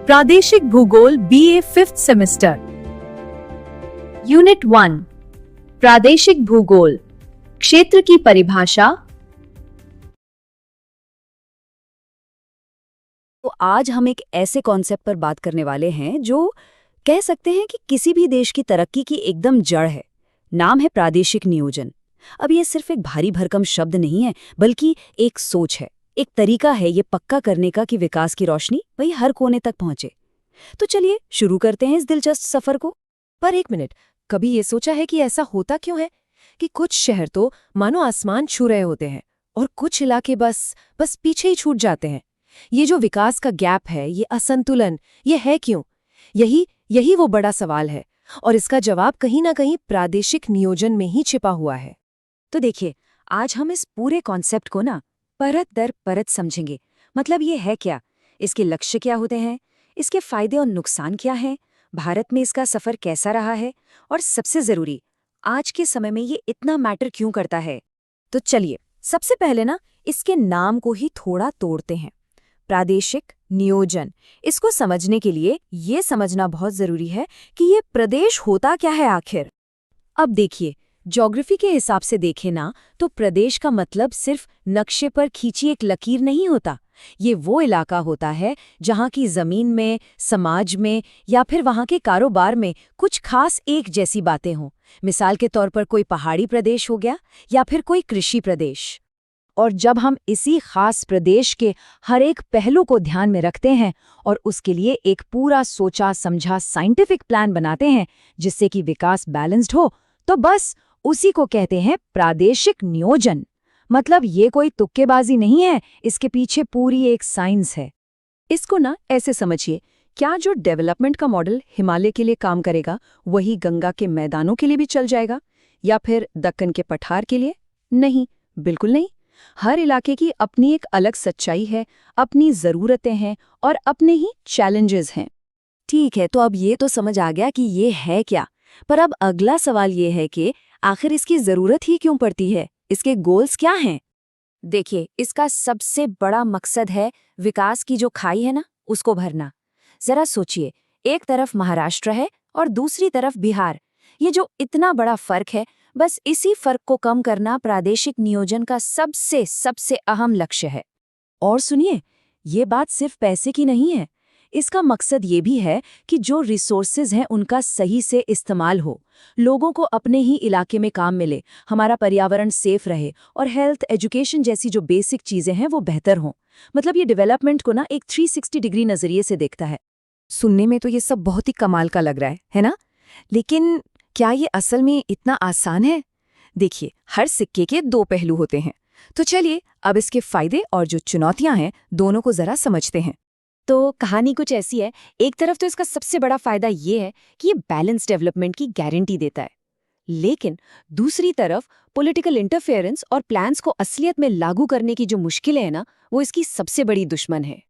प्रादेशिक भूगोल BA 5th semester unit 1 प्रादेशिक भूगोल क्षेत्र की परिभाषा। तो आज हम एक ऐसे कॉन्सेप्ट पर बात करने वाले हैं जो कह सकते हैं कि किसी भी देश की तरक्की की एकदम जड़ है। नाम है प्रादेशिक नियोजन। अब ये सिर्फ एक भारी भरकम शब्द नहीं है, बल्कि एक सोच है, एक तरीका है ये पक्का करने का कि विकास की रोशनी वही हर कोने तक पहुंचे। तो चलिए शुरू करते हैं इस दिलचस्प सफर को। पर एक मिनट, कभी ये सोचा है कि ऐसा होता क्यों है कि कुछ शहर तो मानो आसमान छू रहे होते हैं और कुछ इलाके बस पीछे ही छूट जाते हैं। ये जो विकास का गैप है, ये असंतुलन, ये है क्यों? यही वो बड़ा सवाल है और इसका जवाब कहीं ना कहीं प्रादेशिक नियोजन में ही छिपा हुआ है। तो देखिए, आज हम इस पूरे कॉन्सेप्ट को ना परत दर परत समझेंगे। मतलब ये है क्या, इसके लक्ष्य क्या होते हैं, इसके फायदे और नुकसान क्या हैं, भारत में इसका सफर कैसा रहा है और सबसे जरूरी, आज के समय में ये इतना मैटर क्यों करता है। तो चलिए सबसे पहले ना इसके नाम को ही थोड़ा तोड़ते हैं। प्रादेशिक नियोजन, इसको समझने के लिए ये समझना बहुत जरूरी है कि ये प्रदेश होता क्या है आखिर। अब देखिए, ज्योग्राफी के हिसाब से देखें ना तो प्रदेश का मतलब सिर्फ नक्शे पर खींची एक लकीर नहीं होता। ये वो इलाका होता है जहाँ की जमीन में, समाज में या फिर वहाँ के कारोबार में कुछ खास एक जैसी बातें हों। मिसाल के तौर पर कोई पहाड़ी प्रदेश हो गया या फिर कोई कृषि प्रदेश। और जब हम इसी खास प्रदेश के हर एक पहलू को ध्यान में रखते हैं और उसके लिए एक पूरा सोचा समझा साइंटिफिक प्लान बनाते हैं जिससे कि विकास बैलेंस्ड हो, तो बस उसी को कहते हैं प्रादेशिक नियोजन। मतलब ये कोई तुक्केबाजी नहीं है, इसके पीछे पूरी एक साइंस है। इसको ना ऐसे समझिए, क्या जो डेवलपमेंट का मॉडल हिमालय के लिए काम करेगा वही गंगा के मैदानों के लिए भी चल जाएगा, या फिर दक्कन के पठार के लिए? नहीं, बिल्कुल नहीं। हर इलाके की अपनी एक अलग सच्चाई है, अपनी ज़रूरतें हैं और अपने ही चैलेंजेस हैं। ठीक है, तो अब ये तो समझ आ गया कि ये है क्या। पर अब अगला सवाल ये है कि आखिर इसकी ज़रूरत ही क्यों पड़ती है, इसके गोल्स क्या हैं? देखिए, इसका सबसे बड़ा मकसद है विकास की जो खाई है ना, उसको भरना। जरा सोचिए, एक तरफ महाराष्ट्र है और दूसरी तरफ बिहार। ये जो इतना बड़ा फर्क है, बस इसी फर्क को कम करना प्रादेशिक नियोजन का सबसे अहम लक्ष्य है। और सुनिए, ये बात सिर्फ पैसे की नहीं है। इसका मकसद ये भी है कि जो रिसोर्सेज हैं उनका सही से इस्तेमाल हो, लोगों को अपने ही इलाके में काम मिले, हमारा पर्यावरण सेफ रहे और हेल्थ, एजुकेशन जैसी जो बेसिक चीजें हैं वो बेहतर हों। मतलब ये डेवलपमेंट को ना एक 360 डिग्री नजरिए से देखता है। सुनने में तो ये सब बहुत ही कमाल का लग रहा है ना? लेकिन क्या ये असल में इतना आसान है? देखिए, हर सिक्के के दो पहलू होते हैं। तो चलिए अब इसके फायदे और जो चुनौतियां हैं दोनों को जरा समझते हैं। तो कहानी कुछ ऐसी है, एक तरफ तो इसका सबसे बड़ा फायदा ये है कि ये बैलेंस डेवलपमेंट की गारंटी देता है, लेकिन दूसरी तरफ पॉलिटिकल इंटरफेरेंस और प्लान्स को असलियत में लागू करने की जो मुश्किलें हैं ना, वो इसकी सबसे बड़ी दुश्मन है।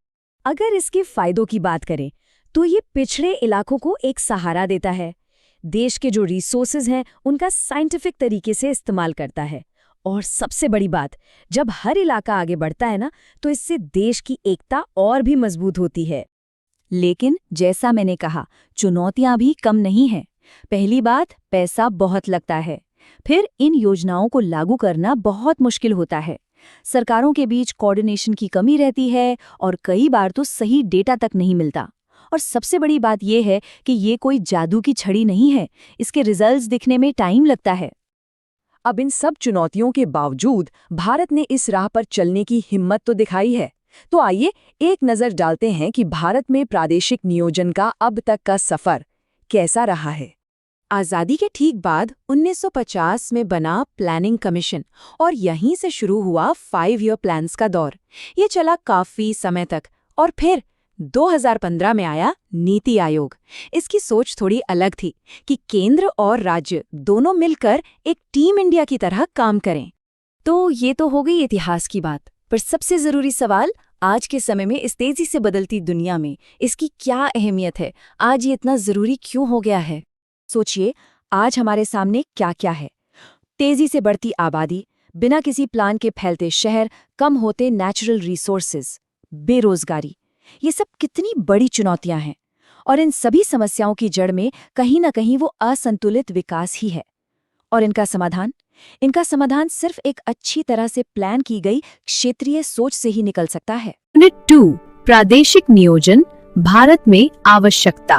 अगर इसके फायदों की बात करें तो ये पिछड़े इलाकों को एक सहारा देता है, देश के जो रिसोर्सेज हैं उनका साइंटिफिक तरीके से इस्तेमाल करता है, और सबसे बड़ी बात, जब हर इलाका आगे बढ़ता है ना तो इससे देश की एकता और भी मजबूत होती है। लेकिन जैसा मैंने कहा, चुनौतियां भी कम नहीं हैं। पहली बात, पैसा बहुत लगता है। फिर इन योजनाओं को लागू करना बहुत मुश्किल होता है। सरकारों के बीच कोऑर्डिनेशन की कमी रहती है और कई बार तो सही डेटा तक नहीं मिलता। और सबसे बड़ी बात यह है कि ये कोई जादू की छड़ी नहीं है, इसके रिजल्ट्स दिखने में टाइम लगता है। अब इन सब चुनौतियों के बावजूद भारत ने इस राह पर चलने की हिम्मत तो दिखाई है। तो आइए एक नज़र डालते हैं कि भारत में प्रादेशिक नियोजन का अब तक का सफर कैसा रहा है। आज़ादी के ठीक बाद 1950 में बना प्लानिंग कमीशन और यहीं से शुरू हुआ 5 ईयर प्लान्स का दौर। ये चला काफी समय तक और फिर 2015 में आया नीति आयोग। इसकी सोच थोड़ी अलग थी कि केंद्र और राज्य दोनों मिलकर एक टीम इंडिया की तरह काम करें। तो ये तो हो गई इतिहास की बात, पर सबसे जरूरी सवाल, आज के समय में इस तेजी से बदलती दुनिया में इसकी क्या अहमियत है? आज ये इतना जरूरी क्यों हो गया है? सोचिए, आज हमारे सामने क्या क्या है। तेजी से बढ़ती आबादी, बिना किसी प्लान के फैलते शहर, कम होते नेचुरल रिसोर्सेज, बेरोजगारी, ये सब कितनी बड़ी चुनौतियां हैं, और इन सभी समस्याओं की जड़ में कहीं न कहीं वो असंतुलित विकास ही है। और इनका समाधान सिर्फ एक अच्छी तरह से प्लान की गई क्षेत्रीय सोच से ही निकल सकता है। यूनिट 2 प्रादेशिक नियोजन भारत में आवश्यकता।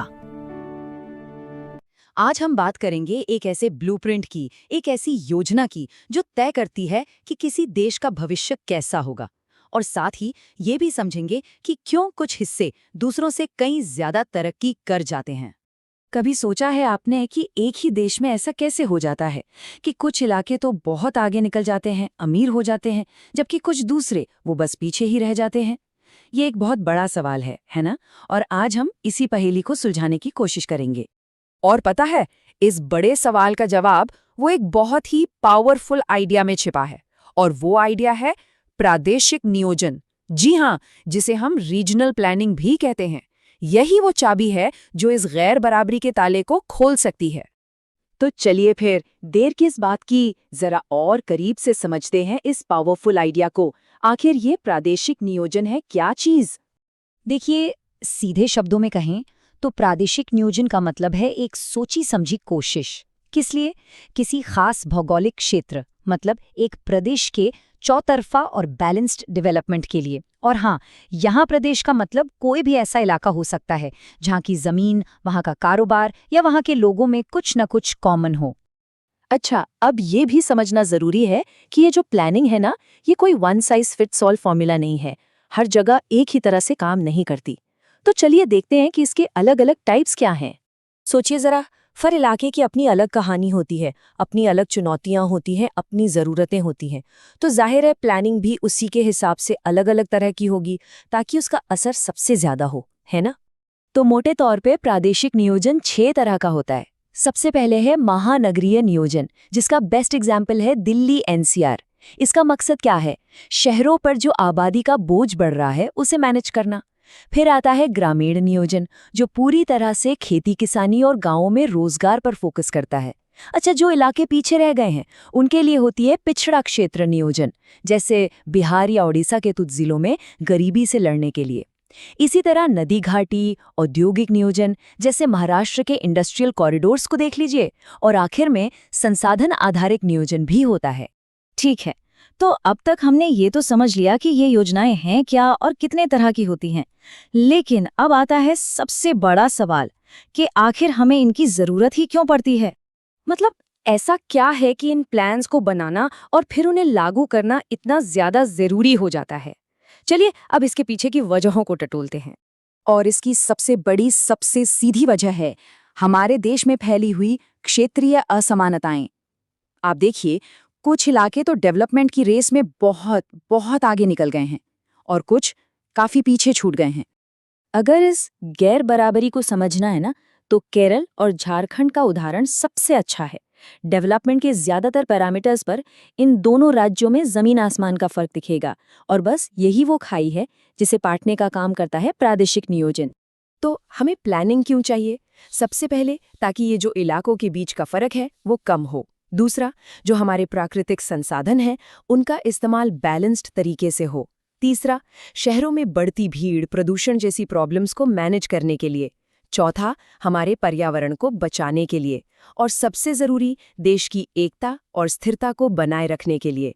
आज हम बात करेंगे एक ऐसे ब्लूप्रिंट की, एक ऐसी योजना की जो तय करती है कि किसी देश का भविष्य कैसा होगा, और साथ ही ये भी समझेंगे कि क्यों कुछ हिस्से दूसरों से कहीं ज्यादा तरक्की कर जाते हैं। कभी सोचा है आपने कि एक ही देश में ऐसा कैसे हो जाता है कि कुछ इलाके तो बहुत आगे निकल जाते हैं, अमीर हो जाते हैं, जबकि कुछ दूसरे वो बस पीछे ही रह जाते हैं? ये एक बहुत बड़ा सवाल है ना? और आज हम इसी पहेली को सुलझाने की कोशिश करेंगे। और पता है, इस बड़े सवाल का जवाब वो एक बहुत ही पावरफुल आइडिया में छिपा है, और वो आइडिया है प्रादेशिक नियोजन। जी हाँ, जिसे हम रीजनल प्लानिंग भी कहते हैं। यही वो चाबी है जो इस गैर बराबरी के ताले को खोल सकती है। तो चलिए फिर देर किस बात की, जरा और करीब से समझते हैं इस पावरफुल आइडिया को। आखिर ये प्रादेशिक नियोजन है क्या चीज? देखिए, सीधे शब्दों में कहें तो प्रादेशिक नियोजन का मतलब है एक सोची समझी कोशिश। किस लिए? किसी खास भौगोलिक क्षेत्र, मतलब एक प्रदेश के चौतरफा और बैलेंस्ड डेवलपमेंट के लिए। और हाँ, यहाँ प्रदेश का मतलब कोई भी ऐसा इलाका हो सकता है जहाँ की जमीन, वहाँ का कारोबार या वहाँ के लोगों में कुछ न कुछ कॉमन हो। अच्छा, अब ये भी समझना जरूरी है कि ये जो प्लानिंग है ना, ये कोई one size fits all formula नहीं है। हर जगह एक ही तरह से काम नहीं करती। तो चलिए देखते हैं कि इसके अलग अलग टाइप्स क्या हैं। सोचिए जरा, हर इलाके की अपनी अलग कहानी होती है, अपनी अलग चुनौतियां होती हैं, अपनी ज़रूरतें होती हैं। तो जाहिर है प्लानिंग भी उसी के हिसाब से अलग अलग तरह की होगी, ताकि उसका असर सबसे ज़्यादा हो, है ना? तो मोटे तौर पे प्रादेशिक नियोजन 6 तरह का होता है। सबसे पहले है महानगरीय नियोजन, जिसका बेस्ट एग्जाम्पल है दिल्ली एनसीआर। इसका मकसद क्या है? शहरों पर जो आबादी का बोझ बढ़ रहा है उसे मैनेज करना। फिर आता है ग्रामीण नियोजन, जो पूरी तरह से खेती किसानी और गांवों में रोजगार पर फोकस करता है। अच्छा, जो इलाके पीछे रह गए हैं उनके लिए होती है पिछड़ा क्षेत्र नियोजन, जैसे बिहार या ओडिशा के कुछ जिलों में गरीबी से लड़ने के लिए। इसी तरह नदी घाटी औद्योगिक नियोजन, जैसे महाराष्ट्र के इंडस्ट्रियल कॉरिडोर्स को देख लीजिए। और आखिर में संसाधन आधारित नियोजन भी होता है। ठीक है, तो अब तक हमने ये तो समझ लिया कि ये योजनाएं हैं क्या और कितने तरह की होती हैं। लेकिन अब आता है सबसे बड़ा सवाल कि आखिर हमें इनकी जरूरत ही क्यों पड़ती है? मतलब ऐसा क्या है कि इन प्लान्स को बनाना और फिर उन्हें लागू करना इतना ज्यादा जरूरी हो जाता है? चलिए अब इसके पीछे की वजहों को टटोलते हैं। और इसकी सबसे बड़ी, सबसे सीधी वजह है हमारे देश में फैली हुई क्षेत्रीय असमानताएं। आप देखिए, कुछ इलाके तो डेवलपमेंट की रेस में बहुत बहुत आगे निकल गए हैं और कुछ काफी पीछे छूट गए हैं। अगर इस गैर बराबरी को समझना है ना, तो केरल और झारखंड का उदाहरण सबसे अच्छा है। डेवलपमेंट के ज्यादातर पैरामीटर्स पर इन दोनों राज्यों में जमीन आसमान का फर्क दिखेगा, और बस यही वो खाई है जिसे पाटने का काम करता है प्रादेशिक नियोजन। तो हमें प्लानिंग क्यों चाहिए? सबसे पहले ताकि ये जो इलाकों के बीच का फर्क है वो कम हो। दूसरा, जो हमारे प्राकृतिक संसाधन हैं उनका इस्तेमाल बैलेंस्ड तरीके से हो। तीसरा, शहरों में बढ़ती भीड़, प्रदूषण जैसी प्रॉब्लम्स को मैनेज करने के लिए। चौथा, हमारे पर्यावरण को बचाने के लिए। और सबसे जरूरी, देश की एकता और स्थिरता को बनाए रखने के लिए।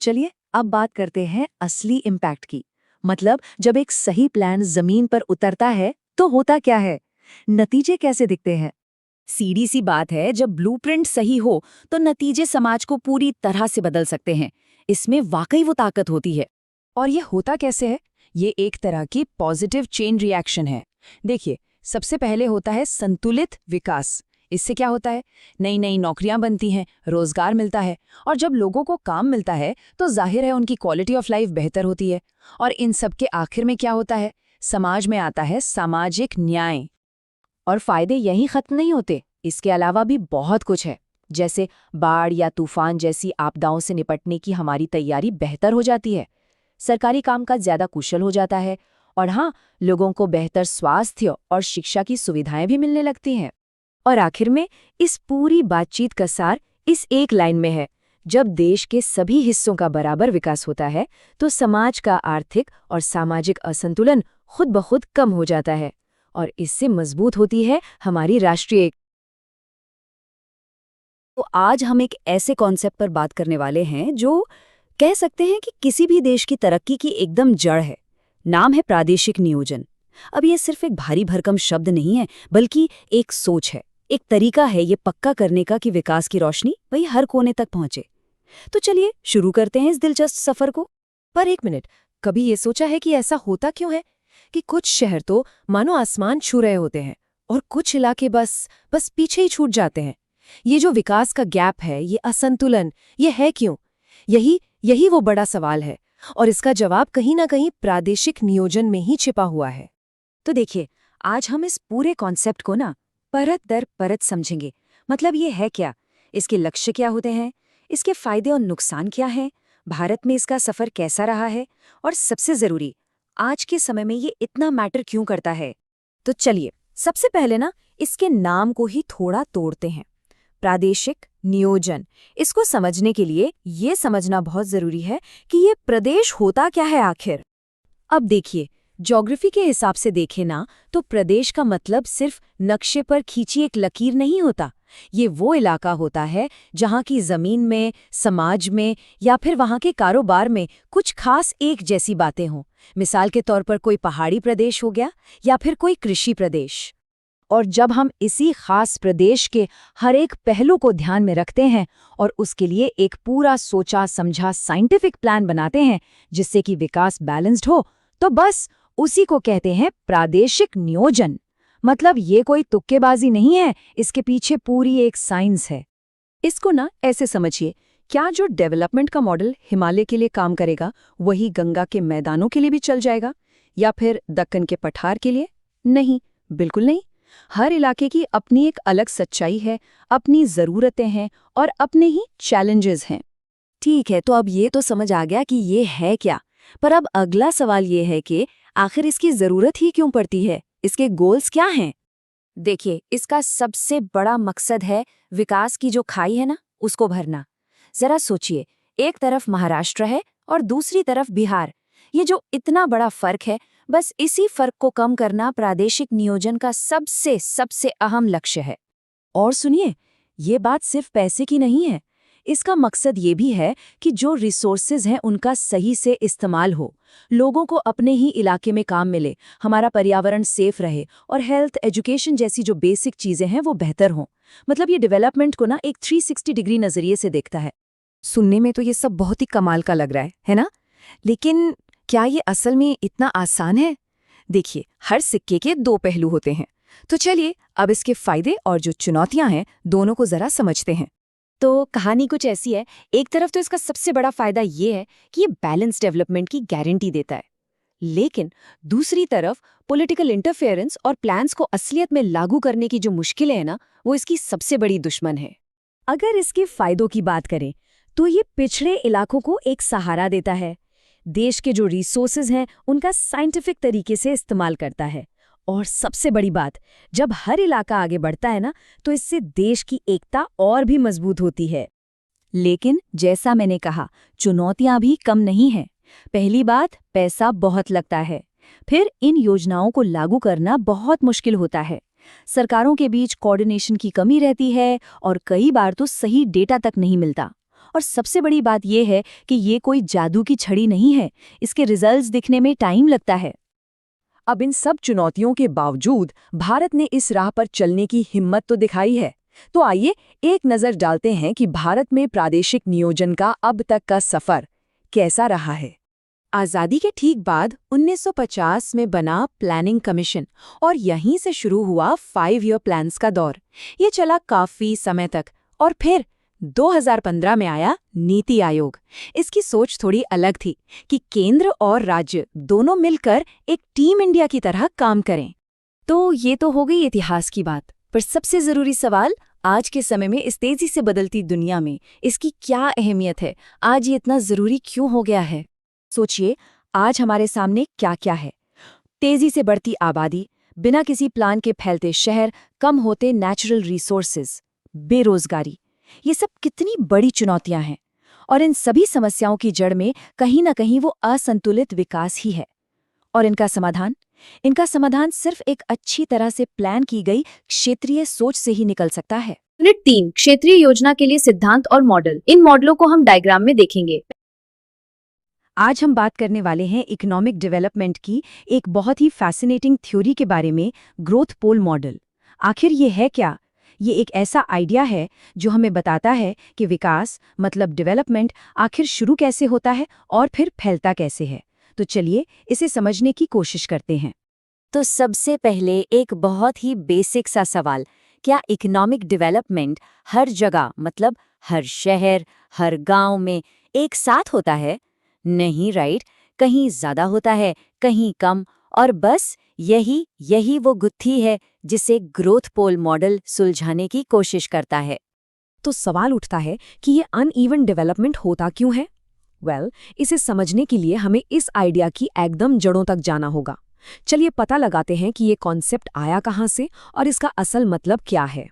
चलिए अब बात करते हैं असली इम्पैक्ट की। मतलब जब एक सही प्लान जमीन पर उतरता है तो होता क्या है, नतीजे कैसे दिखते हैं? सीधी सी बात है, जब ब्लूप्रिंट सही हो तो नतीजे समाज को पूरी तरह से बदल सकते हैं। इसमें वाकई वो ताकत होती है। और ये होता कैसे है? ये एक तरह की पॉजिटिव चेन रिएक्शन है। देखिए, सबसे पहले होता है संतुलित विकास। इससे क्या होता है? नई नई नौकरियां बनती हैं, रोजगार मिलता है, और जब लोगों को काम मिलता है तो जाहिर है उनकी क्वालिटी ऑफ लाइफ बेहतर होती है। और इन सब के आखिर में क्या होता है? समाज में आता है सामाजिक न्याय। और फायदे यहीं खत्म नहीं होते, इसके अलावा भी बहुत कुछ है। जैसे बाढ़ या तूफान जैसी आपदाओं से निपटने की हमारी तैयारी बेहतर हो जाती है, सरकारी कामकाज ज्यादा कुशल हो जाता है, और हाँ, लोगों को बेहतर स्वास्थ्य और शिक्षा की सुविधाएं भी मिलने लगती हैं। और आखिर में इस पूरी बातचीत का सार इस एक लाइन में है: जब देश के सभी हिस्सों का बराबर विकास होता है तो समाज का आर्थिक और सामाजिक असंतुलन खुद ब खुद कम हो जाता है और इससे मजबूत होती है हमारी राष्ट्रीय एकता। तो आज हम एक ऐसे कॉन्सेप्ट पर बात करने वाले हैं जो कह सकते हैं कि किसी भी देश की तरक्की की एकदम जड़ है। नाम है प्रादेशिक नियोजन। अब ये सिर्फ एक भारी भरकम शब्द नहीं है, बल्कि एक सोच है, एक तरीका है ये पक्का करने का कि विकास की रोशनी वही हर कोने तक पहुंचे। तो चलिए शुरू करते हैं इस दिलचस्प सफर को। पर एक मिनट, कभी ये सोचा है कि ऐसा होता क्यों है कि कुछ शहर तो मानो आसमान छू रहे होते हैं और कुछ इलाके बस पीछे ही छूट जाते हैं? ये जो विकास का गैप है, ये असंतुलन, ये है क्यों? यही वो बड़ा सवाल है और इसका जवाब कहीं ना कहीं प्रादेशिक नियोजन में ही छिपा हुआ है। तो देखिए, आज हम इस पूरे कॉन्सेप्ट को ना परत दर परत समझेंगे। मतलब ये है क्या, इसके लक्ष्य क्या होते हैं, इसके फायदे और नुकसान क्या हैं, भारत में इसका सफर कैसा रहा है और सबसे जरूरी, आज के समय में ये इतना मैटर क्यों करता है। तो चलिए सबसे पहले ना इसके नाम को ही थोड़ा तोड़ते हैं। प्रादेशिक नियोजन, इसको समझने के लिए ये समझना बहुत जरूरी है कि ये प्रदेश होता क्या है आखिर। अब देखिए, ज्योग्राफी के हिसाब से देखें ना तो प्रदेश का मतलब सिर्फ नक्शे पर खींची एक लकीर नहीं होता। ये वो इलाका होता है जहाँ की जमीन में, समाज में या फिर वहाँ के कारोबार में कुछ खास एक जैसी बातें हों। मिसाल के तौर पर कोई पहाड़ी प्रदेश हो गया या फिर कोई कृषि प्रदेश। और जब हम इसी खास प्रदेश के हर एक पहलू को ध्यान में रखते हैं और उसके लिए एक पूरा सोचा समझा साइंटिफिक प्लान बनाते हैं जिससे कि विकास बैलेंस्ड हो, तो बस उसी को कहते हैं प्रादेशिक नियोजन। मतलब ये कोई तुक्केबाजी नहीं है, इसके पीछे पूरी एक साइंस है। इसको ना ऐसे समझिए, क्या जो डेवलपमेंट का मॉडल हिमालय के लिए काम करेगा वही गंगा के मैदानों के लिए भी चल जाएगा या फिर दक्कन के पठार के लिए? नहीं, बिल्कुल नहीं। हर इलाके की अपनी एक अलग सच्चाई है, अपनी ज़रूरतें हैं और अपने ही चैलेंजेस हैं। ठीक है, तो अब ये तो समझ आ गया कि ये है क्या। पर अब अगला सवाल ये है कि आखिर इसकी ज़रूरत ही क्यों पड़ती है, इसके गोल्स क्या हैं? देखिए, इसका सबसे बड़ा मकसद है विकास की जो खाई है ना, उसको भरना। जरा सोचिए, एक तरफ महाराष्ट्र है और दूसरी तरफ बिहार। ये जो इतना बड़ा फर्क है, बस इसी फर्क को कम करना प्रादेशिक नियोजन का सबसे अहम लक्ष्य है। और सुनिए, ये बात सिर्फ पैसे की नहीं है। इसका मकसद ये भी है कि जो रिसोर्सेज हैं उनका सही से इस्तेमाल हो, लोगों को अपने ही इलाके में काम मिले, हमारा पर्यावरण सेफ रहे और हेल्थ, एजुकेशन जैसी जो बेसिक चीजें हैं वो बेहतर हों। मतलब ये डेवलपमेंट को ना एक 360 डिग्री नजरिए से देखता है। सुनने में तो ये सब बहुत ही कमाल का लग रहा है ना? लेकिन क्या ये असल में इतना आसान है? देखिए, हर सिक्के के दो पहलू होते हैं। तो चलिए अब इसके फायदे और जो चुनौतियां हैं दोनों को जरा समझते हैं। तो कहानी कुछ ऐसी है, एक तरफ तो इसका सबसे बड़ा फायदा ये है कि ये बैलेंस डेवलपमेंट की गारंटी देता है, लेकिन दूसरी तरफ पॉलिटिकल इंटरफेरेंस और प्लान्स को असलियत में लागू करने की जो मुश्किलें हैं ना, वो इसकी सबसे बड़ी दुश्मन है। अगर इसके फायदों की बात करें तो ये पिछड़े इलाकों को एक सहारा देता है, देश के जो रिसोर्सेज हैं उनका साइंटिफिक तरीके से इस्तेमाल करता है, और सबसे बड़ी बात, जब हर इलाका आगे बढ़ता है ना तो इससे देश की एकता और भी मजबूत होती है। लेकिन जैसा मैंने कहा, चुनौतियां भी कम नहीं हैं। पहली बात, पैसा बहुत लगता है। फिर इन योजनाओं को लागू करना बहुत मुश्किल होता है। सरकारों के बीच कोऑर्डिनेशन की कमी रहती है और कई बार तो सही डेटा तक नहीं मिलता। और सबसे बड़ी बात यह है कि ये कोई जादू की छड़ी नहीं है, इसके रिजल्ट्स दिखने में टाइम लगता है। अब इन सब चुनौतियों के बावजूद भारत ने इस राह पर चलने की हिम्मत तो दिखाई है। तो आइए एक नज़र डालते हैं कि भारत में प्रादेशिक नियोजन का अब तक का सफर कैसा रहा है। आज़ादी के ठीक बाद 1950 में बना प्लानिंग कमीशन और यहीं से शुरू हुआ 5 ईयर प्लान्स का दौर। ये चला काफी समय तक और फिर 2015 में आया नीति आयोग। इसकी सोच थोड़ी अलग थी कि केंद्र और राज्य दोनों मिलकर एक टीम इंडिया की तरह काम करें। तो ये तो हो गई इतिहास की बात, पर सबसे जरूरी सवाल, आज के समय में इस तेजी से बदलती दुनिया में इसकी क्या अहमियत है? आज ये इतना जरूरी क्यों हो गया है? सोचिए, आज हमारे सामने क्या क्या है। तेजी से बढ़ती आबादी, बिना किसी प्लान के फैलते शहर, कम होते नेचुरल रिसोर्सेज, बेरोजगारी, ये सब कितनी बड़ी चुनौतियां हैं। और इन सभी समस्याओं की जड़ में कहीं ना कहीं वो असंतुलित विकास ही है। और इनका समाधान? इनका समाधान सिर्फ एक अच्छी तरह से प्लान की गई क्षेत्रीय सोच से ही निकल सकता है। यूनिट 3 क्षेत्रीय योजना के लिए सिद्धांत और मॉडल। इन मॉडलों को हम डायग्राम में देखेंगे। आज हम बात करने वाले हैं इकोनॉमिक डेवलपमेंट की एक बहुत ही फैसिनेटिंग थ्योरी के बारे में, ग्रोथ पोल मॉडल। आखिर ये है क्या? ये एक ऐसा आइडिया है जो हमें बताता है कि विकास मतलब डेवलपमेंट आखिर शुरू कैसे होता है और फिर फैलता कैसे है। तो चलिए इसे समझने की कोशिश करते हैं। तो सबसे पहले एक बहुत ही बेसिक सा सवाल, क्या इकोनॉमिक डेवलपमेंट हर जगह मतलब हर शहर, हर गांव में एक साथ होता है? नहीं, राइट। कहीं ज्यादा होता है, कहीं कम, और बस यही वो गुत्थी है जिसे ग्रोथ पोल मॉडल सुलझाने की कोशिश करता है। तो सवाल उठता है कि ये अनइवन डेवलपमेंट होता क्यों है? इसे समझने के लिए हमें इस आइडिया की एकदम जड़ों तक जाना होगा। चलिए पता लगाते हैं कि ये कॉन्सेप्ट आया कहाँ से और इसका असल मतलब क्या है।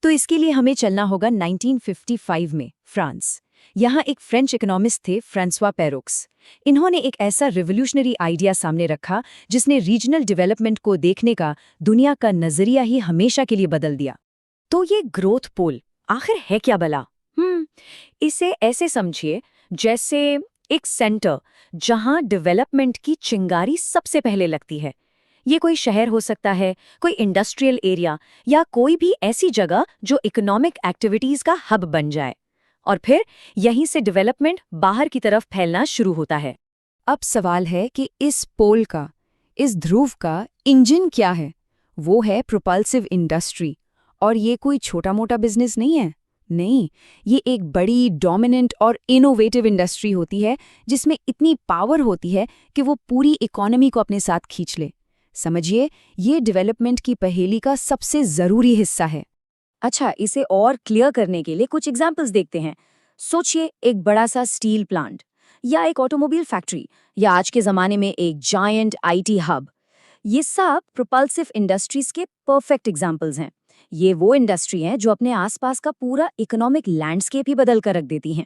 तो इसके लिए हमें चलना होगा 1955 में फ्रांस। यहाँ एक फ्रेंच इकोनॉमिस्ट थे, फ्रांसवा पेरोक्स। इन्होंने एक ऐसा रिवोल्यूशनरी आइडिया सामने रखा जिसने रीजनल डेवलपमेंट को देखने का दुनिया का नजरिया ही हमेशा के लिए बदल दिया। तो ये ग्रोथ पोल आखिर है क्या भला? इसे ऐसे समझिए जैसे एक सेंटर जहां डेवलपमेंट की चिंगारी सबसे पहले लगती है। ये कोई शहर हो सकता है, कोई इंडस्ट्रियल एरिया, या कोई भी ऐसी जगह जो इकोनॉमिक एक्टिविटीज का हब बन जाए। और फिर यहीं से डेवलपमेंट बाहर की तरफ फैलना शुरू होता है। अब सवाल है कि इस पोल का, इस ध्रुव का इंजन क्या है? वो है प्रोपल्सिव इंडस्ट्री। और ये कोई छोटा मोटा बिजनेस नहीं है। नहीं, ये एक बड़ी, डोमिनेंट और इनोवेटिव इंडस्ट्री होती है जिसमें इतनी पावर होती है कि वो पूरी इकोनॉमी को अपने साथ खींच ले। समझिए, ये डेवलपमेंट की पहेली का सबसे जरूरी हिस्सा है। अच्छा, इसे और क्लियर करने के लिए कुछ एग्जाम्पल्स देखते हैं। सोचिए एक बड़ा सा स्टील प्लांट, या एक ऑटोमोबाइल फैक्ट्री, या आज के जमाने में एक जायंट आईटी हब। ये सब प्रोपल्सिव इंडस्ट्रीज के परफेक्ट एग्जाम्पल्स हैं। ये वो इंडस्ट्री हैं जो अपने आसपास का पूरा इकोनॉमिक लैंडस्केप ही बदल कर रख देती हैं।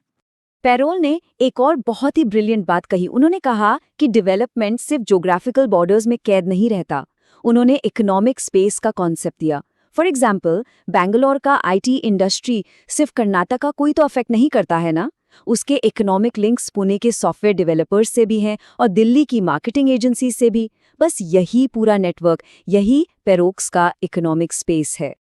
पेरोल ने एक और बहुत ही ब्रिलियंट बात कही। उन्होंने कहा कि डेवलपमेंट सिर्फ ज्योग्राफिकल बॉर्डर्स में कैद नहीं रहता। उन्होंने इकोनॉमिक स्पेस का कॉन्सेप्ट दिया। फॉर एग्जाम्पल, बैंगलोर का आईटी इंडस्ट्री सिर्फ कर्नाटक का कोई तो अफेक्ट नहीं करता है ना। उसके इकोनॉमिक लिंक्स पुणे के सॉफ्टवेयर डेवलपर्स से भी हैं और दिल्ली की मार्केटिंग एजेंसी से भी। बस यही पूरा नेटवर्क, यही पेरोक्स का इकोनॉमिक स्पेस है।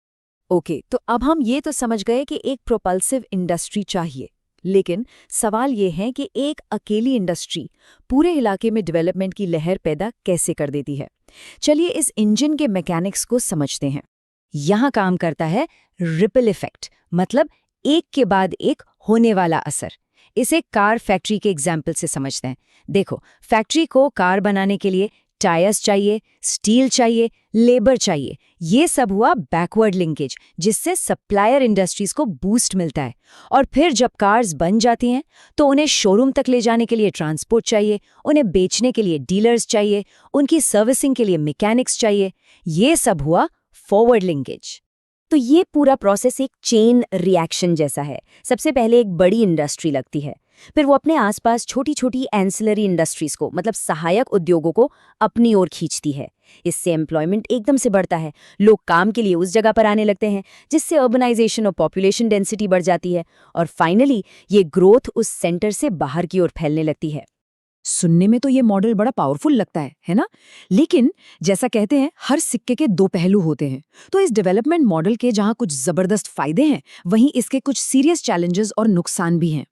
ओके, तो अब हम ये तो समझ गए कि एक प्रोपल्सिव इंडस्ट्री चाहिए, लेकिन सवाल ये है कि एक अकेली इंडस्ट्री पूरे इलाके में डेवलपमेंट की लहर पैदा कैसे कर देती है। चलिए इस इंजन के मैकेनिक्स को समझते हैं। यहाँ काम करता है रिपल इफेक्ट, मतलब एक के बाद एक होने वाला असर। इसे कार फैक्ट्री के एग्जाम्पल से समझते हैं। देखो, फैक्ट्री को कार बनाने के लिए टायर्स चाहिए, स्टील चाहिए, लेबर चाहिए। ये सब हुआ बैकवर्ड लिंकेज, जिससे सप्लायर इंडस्ट्रीज को बूस्ट मिलता है। और फिर जब कार्स बन जाती हैं तो उन्हें शोरूम तक ले जाने के लिए ट्रांसपोर्ट चाहिए, उन्हें बेचने के लिए डीलर्स चाहिए, उनकी सर्विसिंग के लिए मैकेनिक्स चाहिए। ये सब हुआ फॉरवर्ड लिंकेज। तो ये पूरा प्रोसेस एक चेन रिएक्शन जैसा है। सबसे पहले एक बड़ी इंडस्ट्री लगती है, फिर वो अपने आसपास छोटी छोटी एंसिलरी इंडस्ट्रीज को, मतलब सहायक उद्योगों को अपनी ओर खींचती है। इससे एम्प्लॉयमेंट एकदम से बढ़ता है। लोग काम के लिए उस जगह पर आने लगते हैं, जिससे अर्बनाइजेशन और पॉपुलेशन डेंसिटी बढ़ जाती है। और फाइनली ये ग्रोथ उस सेंटर से बाहर की ओर फैलने लगती है। सुनने में तो ये मॉडल बड़ा पावरफुल लगता है ना? लेकिन जैसा कहते हैं, हर सिक्के के दो पहलू होते हैं। तो इस डेवलपमेंट मॉडल के जहां कुछ जबरदस्त फायदे हैं, वहीं इसके कुछ सीरियस चैलेंजेस और नुकसान भी हैं।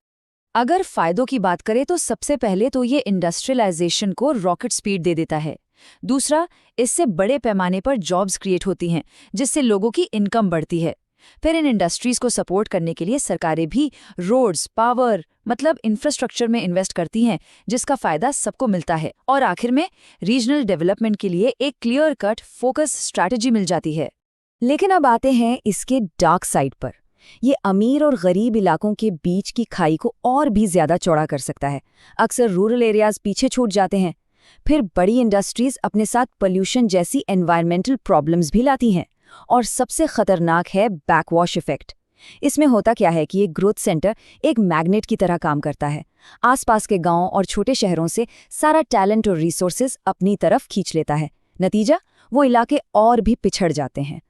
अगर फायदों की बात करें तो सबसे पहले तो ये इंडस्ट्रियलाइजेशन को रॉकेट स्पीड दे देता है। दूसरा, इससे बड़े पैमाने पर जॉब्स क्रिएट होती हैं, जिससे लोगों की इनकम बढ़ती है। फिर इन इंडस्ट्रीज को सपोर्ट करने के लिए सरकारें भी रोड्स, पावर, मतलब इंफ्रास्ट्रक्चर में इन्वेस्ट करती हैं, जिसका फायदा सबको मिलता है। और आखिर में रीजनल डेवलपमेंट के लिए एक क्लियर कट फोकस स्ट्रैटेजी मिल जाती है। लेकिन अब आते हैं इसके डार्क साइड पर। ये अमीर और गरीब इलाकों के बीच की खाई को और भी ज्यादा चौड़ा कर सकता है। अक्सर रूरल एरियाज पीछे छूट जाते हैं। फिर बड़ी इंडस्ट्रीज अपने साथ पोल्यूशन जैसी एनवायरमेंटल प्रॉब्लम्स भी लाती हैं। और सबसे खतरनाक है बैकवॉश इफेक्ट। इसमें होता क्या है कि ये ग्रोथ सेंटर एक मैग्नेट की तरह काम करता है। आसपास के गांव और छोटे शहरों से सारा टैलेंट और रिसोर्सेज अपनी तरफ खींच लेता है। नतीजा, वो इलाके और भी पिछड़ जाते हैं।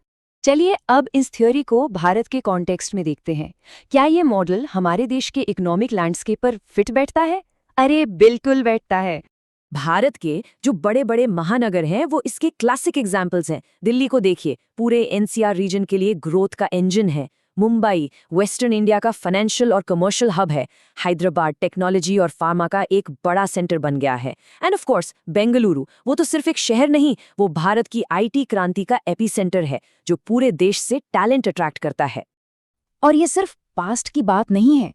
चलिए अब इस थ्योरी को भारत के कॉन्टेक्स्ट में देखते हैं। क्या ये मॉडल हमारे देश के इकोनॉमिक लैंडस्केप पर फिट बैठता है? अरे बिल्कुल बैठता है। भारत के जो बड़े बड़े महानगर हैं वो इसके क्लासिक एग्जाम्पल्स हैं। दिल्ली को देखिए, पूरे एनसीआर रीजन के लिए ग्रोथ का इंजन है। मुंबई वेस्टर्न इंडिया का फाइनेंशियल और कमर्शियल हब है। हैदराबाद टेक्नोलॉजी और फार्मा का एक बड़ा सेंटर बन गया है। एंड ऑफ कोर्स बेंगलुरु, वो तो सिर्फ एक शहर नहीं, वो भारत की आईटी क्रांति का एपीसेंटर है जो पूरे देश से टैलेंट अट्रैक्ट करता है। और ये सिर्फ पास्ट की बात नहीं है।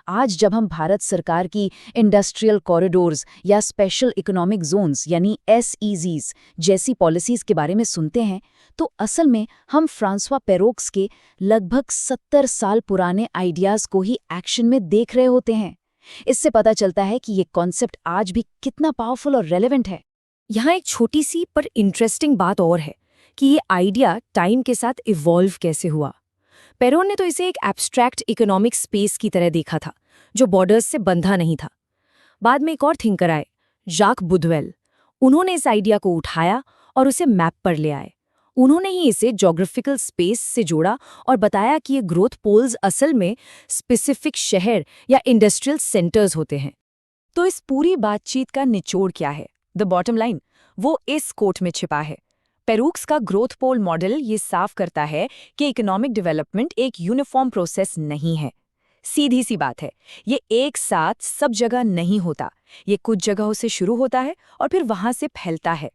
आज जब हम भारत सरकार की इंडस्ट्रियल कॉरिडोर्स या स्पेशल इकोनॉमिक जोन्स यानी SEZs जैसी पॉलिसीज के बारे में सुनते हैं, तो असल में हम फ्रांसवा पेरोक्स के लगभग 70 साल पुराने आइडियाज को ही एक्शन में देख रहे होते हैं। इससे पता चलता है कि ये कॉन्सेप्ट आज भी कितना पावरफुल और रेलेवेंट है। यहाँ एक छोटी सी पर इंटरेस्टिंग बात और है कि ये आइडिया टाइम के साथ इवॉल्व कैसे हुआ। पेरोन ने तो इसे एक एब्स्ट्रैक्ट इकोनॉमिक स्पेस की तरह देखा था जो बॉर्डर्स से बंधा नहीं था। बाद में एक और थिंकर आए, जाक बुधवेल। उन्होंने इस आइडिया को उठाया और उसे मैप पर ले आए। उन्होंने ही इसे ज्योग्राफिकल स्पेस से जोड़ा और बताया कि ये ग्रोथ पोल्स असल में स्पेसिफिक शहर या इंडस्ट्रियल सेंटर्स होते हैं। तो इस पूरी बातचीत का निचोड़ क्या है? द बॉटम लाइन वो इस कोट में छिपा है। पेरोक्स का ग्रोथ पोल मॉडल ये साफ करता है कि इकोनॉमिक डेवलपमेंट एक यूनिफॉर्म प्रोसेस नहीं है। सीधी सी बात है, ये एक साथ सब जगह नहीं होता। ये कुछ जगहों से शुरू होता है और फिर वहां से फैलता है।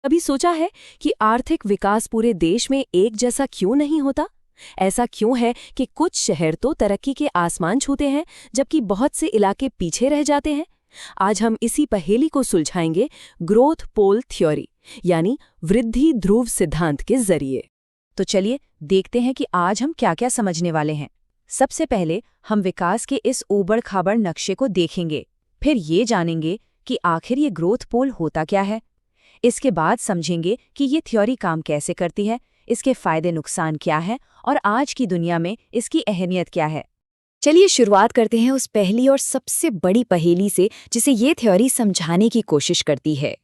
कभी सोचा है कि आर्थिक विकास पूरे देश में एक जैसा क्यों नहीं होता? ऐसा क्यों है कि कुछ शहर तो तरक्की के आसमान छूते हैं जबकि बहुत से इलाके पीछे रह जाते हैं? आज हम इसी पहेली को सुलझाएंगे ग्रोथ पोल थ्योरी यानी वृद्धि ध्रुव सिद्धांत के जरिए। तो चलिए देखते हैं कि आज हम क्या क्या समझने वाले हैं। सबसे पहले हम विकास के इस ऊबड़-खाबड़ नक्शे को देखेंगे, फिर ये जानेंगे कि आखिर ये ग्रोथ पोल होता क्या है। इसके बाद समझेंगे कि ये थ्योरी काम कैसे करती है, इसके फायदे नुकसान क्या है और आज की दुनिया में इसकी अहमियत क्या है। चलिए शुरुआत करते हैं उस पहली और सबसे बड़ी पहेली से जिसे ये थ्योरी समझाने की कोशिश करती है।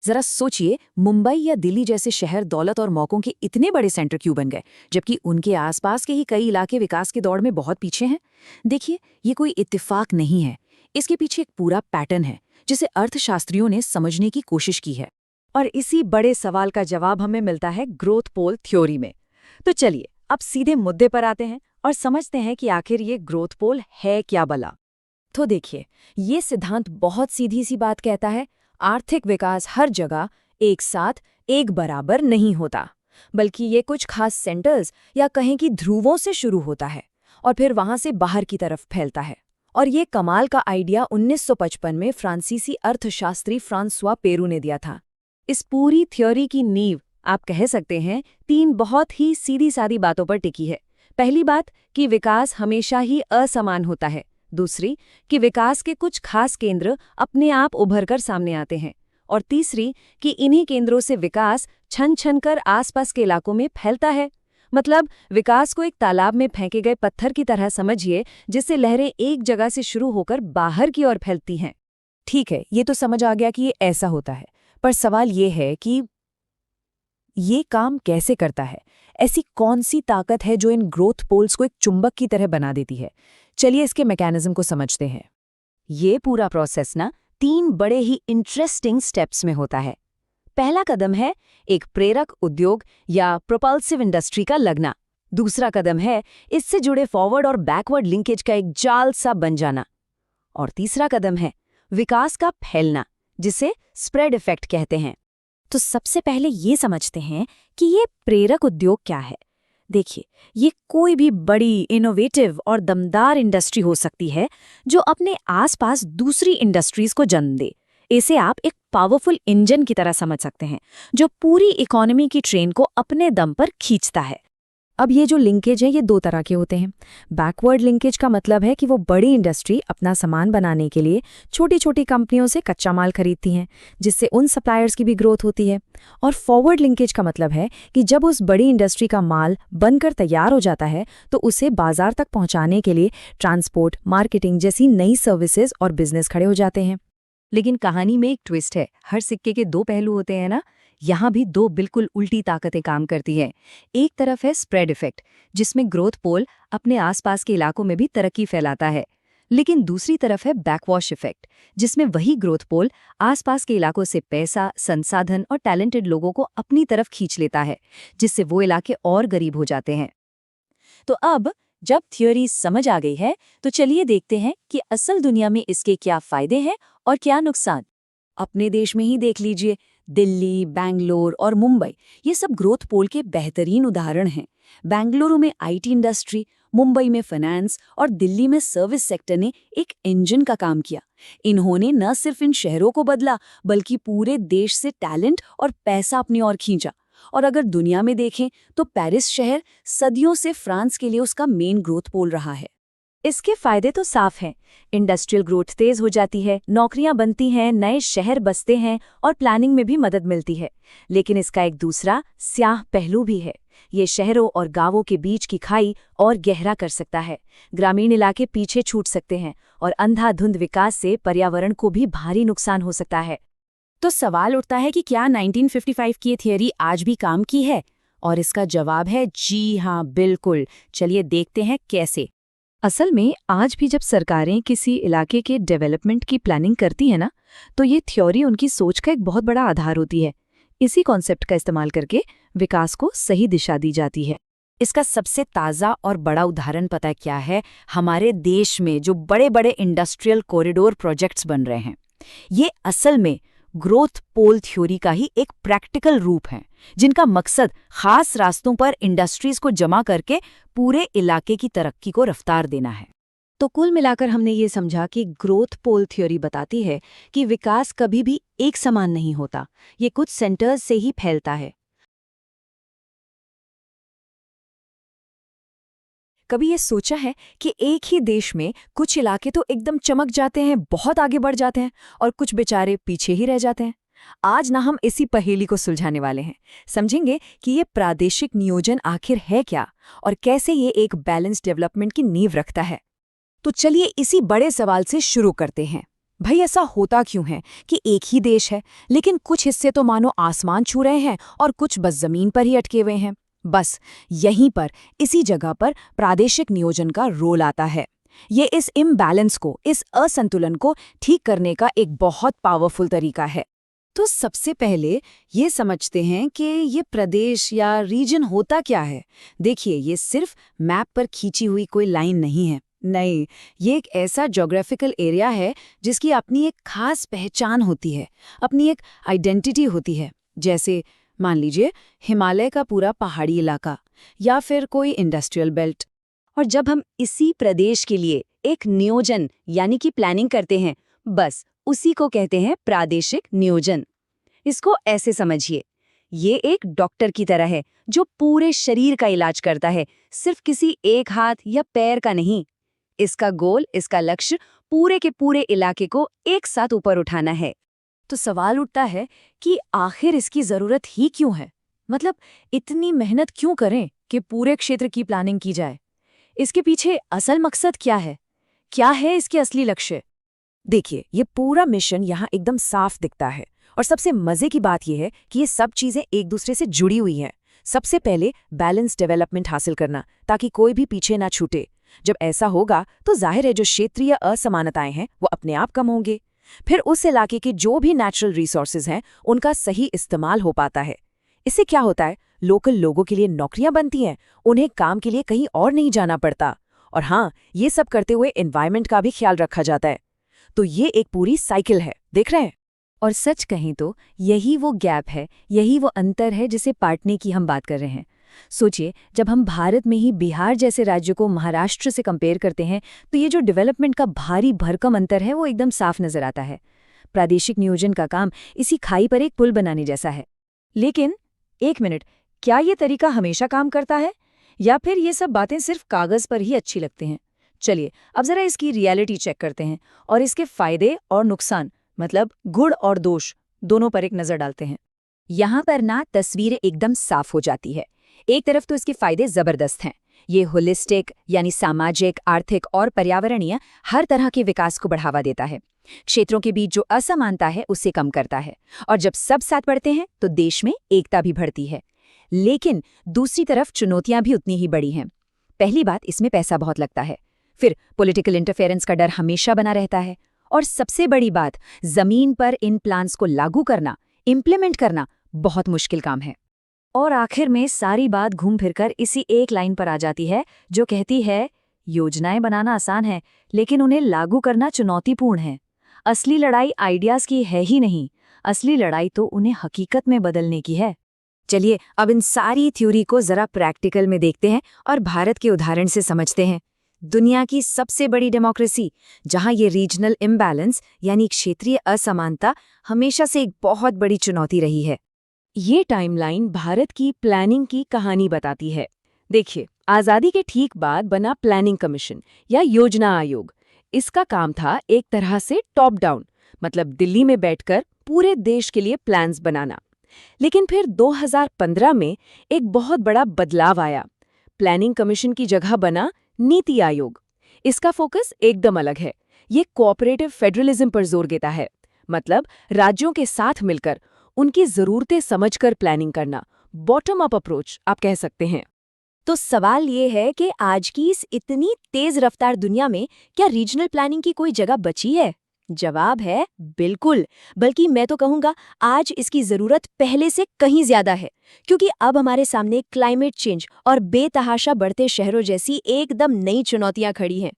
जरा सोचिए, मुंबई या दिल्ली जैसे शहर दौलत और मौकों के इतने बड़े सेंटर क्यों बन गए, जबकि उनके आसपास के ही कई इलाके विकास की दौड़ में बहुत पीछे हैं? देखिए, ये कोई इत्तेफाक नहीं है। इसके पीछे एक पूरा पैटर्न है जिसे अर्थशास्त्रियों ने समझने की कोशिश की है। और इसी बड़े सवाल का जवाब हमें मिलता है ग्रोथ पोल थ्योरी में। तो चलिए अब सीधे मुद्दे पर आते हैं और समझते हैं कि आखिर ये ग्रोथ पोल है क्या भला। तो देखिए, ये सिद्धांत बहुत सीधी सी बात कहता है, आर्थिक विकास हर जगह एक साथ एक बराबर नहीं होता, बल्कि ये कुछ खास सेंटर्स या कहें कि ध्रुवों से शुरू होता है और फिर वहां से बाहर की तरफ फैलता है। और ये कमाल का आइडिया 1955 में फ्रांसीसी अर्थशास्त्री फ्रांसवा पेरू ने दिया था। इस पूरी थ्योरी की नींव आप कह सकते हैं 3 बहुत ही सीधी सादी बातों पर टिकी है। पहली बात कि विकास हमेशा ही असमान होता है। दूसरी कि विकास के कुछ खास केंद्र अपने आप उभर कर सामने आते हैं। और तीसरी कि इन्हीं केंद्रों से विकास छन छन कर आसपास के इलाकों में फैलता है। मतलब विकास को एक तालाब में फेंके गए पत्थर की तरह समझिए, जिससे लहरें एक जगह से शुरू होकर बाहर की ओर फैलती हैं। ठीक है, ये तो समझ आ गया कि ये ऐसा होता है, पर सवाल ये है कि ये काम कैसे करता है? ऐसी कौन सी ताकत है जो इन ग्रोथ पोल्स को एक चुंबक की तरह बना देती है? चलिए इसके मैकेनिज्म को समझते हैं। ये पूरा प्रोसेस ना 3 बड़े ही इंटरेस्टिंग स्टेप्स में होता है। पहला कदम है एक प्रेरक उद्योग या प्रोपल्सिव इंडस्ट्री का लगना। दूसरा कदम है इससे जुड़े फॉरवर्ड और बैकवर्ड लिंकेज का एक जाल सा बन जाना। और तीसरा कदम है विकास का फैलना, जिसे स्प्रेड इफेक्ट कहते हैं। तो सबसे पहले ये समझते हैं कि ये प्रेरक उद्योग क्या है। देखिए, ये कोई भी बड़ी, इनोवेटिव और दमदार इंडस्ट्री हो सकती है जो अपने आसपास दूसरी इंडस्ट्रीज को जन्म दे। इसे आप एक पावरफुल इंजन की तरह समझ सकते हैं जो पूरी इकोनॉमी की ट्रेन को अपने दम पर खींचता है। अब ये जो लिंकेज है ये दो तरह के होते हैं। बैकवर्ड लिंकेज का मतलब है कि वो बड़ी इंडस्ट्री अपना सामान बनाने के लिए छोटी छोटी कंपनियों से कच्चा माल खरीदती हैं, जिससे उन सप्लायर्स की भी ग्रोथ होती है। और फॉरवर्ड लिंकेज का मतलब है कि जब उस बड़ी इंडस्ट्री का माल बनकर तैयार हो जाता है तो उसे बाजार तक पहुंचाने के लिए ट्रांसपोर्ट, मार्केटिंग जैसी नई सर्विसेज और बिजनेस खड़े हो जाते हैं। लेकिन कहानी में एक ट्विस्ट है। हर सिक्के के दो पहलू होते हैं ना। यहाँ भी दो बिल्कुल उल्टी ताकतें काम करती हैं। एक तरफ है स्प्रेड इफेक्ट, जिसमें ग्रोथ पोल अपने आसपास के इलाकों में भी तरक्की फैलाता है। लेकिन दूसरी तरफ है बैकवॉश इफेक्ट, जिसमें वही ग्रोथ पोल आसपास के इलाकों से पैसा, संसाधन और टैलेंटेड लोगों को अपनी तरफ खींच लेता है, जिससे वो इलाके और गरीब हो जाते हैं। तो अब जब थ्योरी समझ आ गई है तो चलिए देखते हैं कि असल दुनिया में इसके क्या फायदे हैं और क्या नुकसान। अपने देश में ही देख लीजिए, दिल्ली, बेंगलोर और मुंबई ये सब ग्रोथ पोल के बेहतरीन उदाहरण हैं। बेंगलुरु में आईटी इंडस्ट्री, मुंबई में फाइनेंस और दिल्ली में सर्विस सेक्टर ने एक इंजन का काम किया। इन्होंने न सिर्फ इन शहरों को बदला बल्कि पूरे देश से टैलेंट और पैसा अपनी ओर खींचा। और अगर दुनिया में देखें तो पेरिस शहर सदियों से फ्रांस के लिए उसका मेन ग्रोथ पोल रहा है। इसके फायदे तो साफ हैं। इंडस्ट्रियल ग्रोथ तेज हो जाती है, नौकरियां बनती हैं, नए शहर बसते हैं और प्लानिंग में भी मदद मिलती है। लेकिन इसका एक दूसरा स्याह पहलू भी है। ये शहरों और गांवों के बीच की खाई और गहरा कर सकता है। ग्रामीण इलाके पीछे छूट सकते हैं और अंधाधुंध विकास से पर्यावरण को भी भारी नुकसान हो सकता है। तो सवाल उठता है कि क्या 1955 की ये थियरी आज भी काम की है? और इसका जवाब है जी हाँ, बिल्कुल। चलिए देखते हैं कैसे। असल में आज भी जब सरकारें किसी इलाके के डेवलपमेंट की प्लानिंग करती हैं ना, तो ये थ्योरी उनकी सोच का एक बहुत बड़ा आधार होती है। इसी कॉन्सेप्ट का इस्तेमाल करके विकास को सही दिशा दी जाती है। इसका सबसे ताज़ा और बड़ा उदाहरण पता है क्या है? हमारे देश में जो बड़े बड़े इंडस्ट्रियल कॉरिडोर प्रोजेक्ट्स बन रहे हैं, ये असल में ग्रोथ पोल थ्योरी का ही एक प्रैक्टिकल रूप है, जिनका मकसद खास रास्तों पर इंडस्ट्रीज को जमा करके पूरे इलाके की तरक्की को रफ्तार देना है। तो कुल मिलाकर हमने ये समझा कि ग्रोथ पोल थ्योरी बताती है कि विकास कभी भी एक समान नहीं होता, ये कुछ सेंटर्स से ही फैलता है। कभी ये सोचा है कि एक ही देश में कुछ इलाके तो एकदम चमक जाते हैं, बहुत आगे बढ़ जाते हैं, और कुछ बेचारे पीछे ही रह जाते हैं? आज ना हम इसी पहेली को सुलझाने वाले हैं। समझेंगे कि ये प्रादेशिक नियोजन आखिर है क्या और कैसे ये एक बैलेंस डेवलपमेंट की नींव रखता है। तो चलिए इसी बड़े सवाल से शुरू करते हैं। भाई ऐसा होता क्यों है कि एक ही देश है लेकिन कुछ हिस्से तो मानो आसमान छू रहे हैं और कुछ बस जमीन पर ही अटके हुए हैं? बस यहीं पर, इसी जगह पर प्रादेशिक नियोजन का रोल आता है। ये इस इम्बैलेंस को, इस असंतुलन को ठीक करने का एक बहुत पावरफुल तरीका है। तो सबसे पहले ये समझते हैं कि ये प्रदेश या रीजन होता क्या है। देखिए, ये सिर्फ मैप पर खींची हुई कोई लाइन नहीं है। नहीं, ये एक ऐसा ज्योग्राफिकल एरिया है जिसकी अपनी एक खास पहचान होती है, अपनी एक आइडेंटिटी होती है। जैसे मान लीजिए हिमालय का पूरा पहाड़ी इलाका या फिर कोई इंडस्ट्रियल बेल्ट। और जब हम इसी प्रदेश के लिए एक नियोजन यानी कि प्लानिंग करते हैं, बस उसी को कहते हैं प्रादेशिक नियोजन। इसको ऐसे समझिए, ये एक डॉक्टर की तरह है जो पूरे शरीर का इलाज करता है, सिर्फ किसी एक हाथ या पैर का नहीं। इसका गोल, इसका लक्ष्य पूरे के पूरे इलाके को एक साथ ऊपर उठाना है। तो सवाल उठता है कि आखिर इसकी जरूरत ही क्यों है? मतलब इतनी मेहनत क्यों करें कि पूरे क्षेत्र की प्लानिंग की जाए? इसके पीछे असल मकसद क्या है? क्या है इसके असली लक्ष्य? देखिए, ये पूरा मिशन यहाँ एकदम साफ दिखता है। और सबसे मजे की बात यह है कि ये सब चीजें एक दूसरे से जुड़ी हुई हैं। सबसे पहले बैलेंस डेवलपमेंट हासिल करना, ताकि कोई भी पीछे ना छूटे। जब ऐसा होगा तो जाहिर है जो क्षेत्रीय असमानताएं हैं वो अपने आप कम होंगे। फिर उस इलाके के जो भी नेचुरल रिसोर्सेज हैं उनका सही इस्तेमाल हो पाता है। इससे क्या होता है, लोकल लोगों के लिए नौकरियां बनती हैं, उन्हें काम के लिए कहीं और नहीं जाना पड़ता। और हाँ, ये सब करते हुए एनवायरनमेंट का भी ख्याल रखा जाता है। तो ये एक पूरी साइकिल है, देख रहे हैं? और सच कहें तो यही वो गैप है, यही वो अंतर है जिसे पाटने की हम बात कर रहे हैं। सोचिए, जब हम भारत में ही बिहार जैसे राज्य को महाराष्ट्र से कंपेयर करते हैं तो ये जो डेवलपमेंट का भारी भरकम अंतर है वो एकदम साफ नजर आता है। प्रादेशिक नियोजन का काम इसी खाई पर एक पुल बनाने जैसा है। लेकिन एक मिनट, क्या ये तरीका हमेशा काम करता है? या फिर ये सब बातें सिर्फ कागज पर ही अच्छी लगती हैं? चलिए अब जरा इसकी रियलिटी चेक करते हैं और इसके फायदे और नुकसान, मतलब गुण और दोष, दोनों पर एक नजर डालते हैं। यहाँ पर ना तस्वीर एकदम साफ हो जाती है। एक तरफ तो इसके फायदे जबरदस्त हैं। ये होलिस्टिक यानी सामाजिक, आर्थिक और पर्यावरणीय हर तरह के विकास को बढ़ावा देता है। क्षेत्रों के बीच जो असमानता है उसे कम करता है, और जब सब साथ बढ़ते हैं तो देश में एकता भी बढ़ती है। लेकिन दूसरी तरफ चुनौतियां भी उतनी ही बड़ी हैं। पहली बात, इसमें पैसा बहुत लगता है। फिर पॉलिटिकल इंटरफेरेंस का डर हमेशा बना रहता है। और सबसे बड़ी बात, जमीन पर इन प्लान्स को लागू करना, इम्प्लीमेंट करना बहुत मुश्किल काम है। और आखिर में सारी बात घूम फिरकर इसी एक लाइन पर आ जाती है जो कहती है, योजनाएं बनाना आसान है लेकिन उन्हें लागू करना चुनौतीपूर्ण है। असली लड़ाई आइडियाज की है ही नहीं, असली लड़ाई तो उन्हें हकीकत में बदलने की है। चलिए अब इन सारी थ्योरी को जरा प्रैक्टिकल में देखते हैं और भारत के उदाहरण से समझते हैं। दुनिया की सबसे बड़ी डेमोक्रेसी, जहां ये रीजनल इम्बैलेंस यानी क्षेत्रीय असमानता हमेशा से एक बहुत बड़ी चुनौती रही है। ये टाइमलाइन भारत की प्लानिंग की कहानी बताती है। देखिए, आज़ादी के ठीक बाद बना प्लानिंग कमीशन या योजना आयोग। इसका काम था एक तरह से टॉप डाउन, मतलब दिल्ली में बैठकर पूरे देश के लिए प्लान्स बनाना। लेकिन फिर 2015 में एक बहुत बड़ा बदलाव आया। प्लानिंग कमीशन की जगह बना नीति आयोग। इसका फोकस एकदम अलग है। ये कोऑपरेटिव फेडरलिज्म पर जोर देता है, मतलब राज्यों के साथ मिलकर उनकी जरूरतें समझकर प्लानिंग करना, बॉटम अप अप्रोच आप कह सकते हैं। तो सवाल ये है कि आज की इस इतनी तेज रफ्तार दुनिया में क्या रीजनल प्लानिंग की कोई जगह बची है? जवाब है बिल्कुल, बल्कि मैं तो कहूँगा आज इसकी ज़रूरत पहले से कहीं ज़्यादा है, क्योंकि अब हमारे सामने क्लाइमेट चेंज और बेतहाशा बढ़ते शहरों जैसी एकदम नई चुनौतियां खड़ी हैं।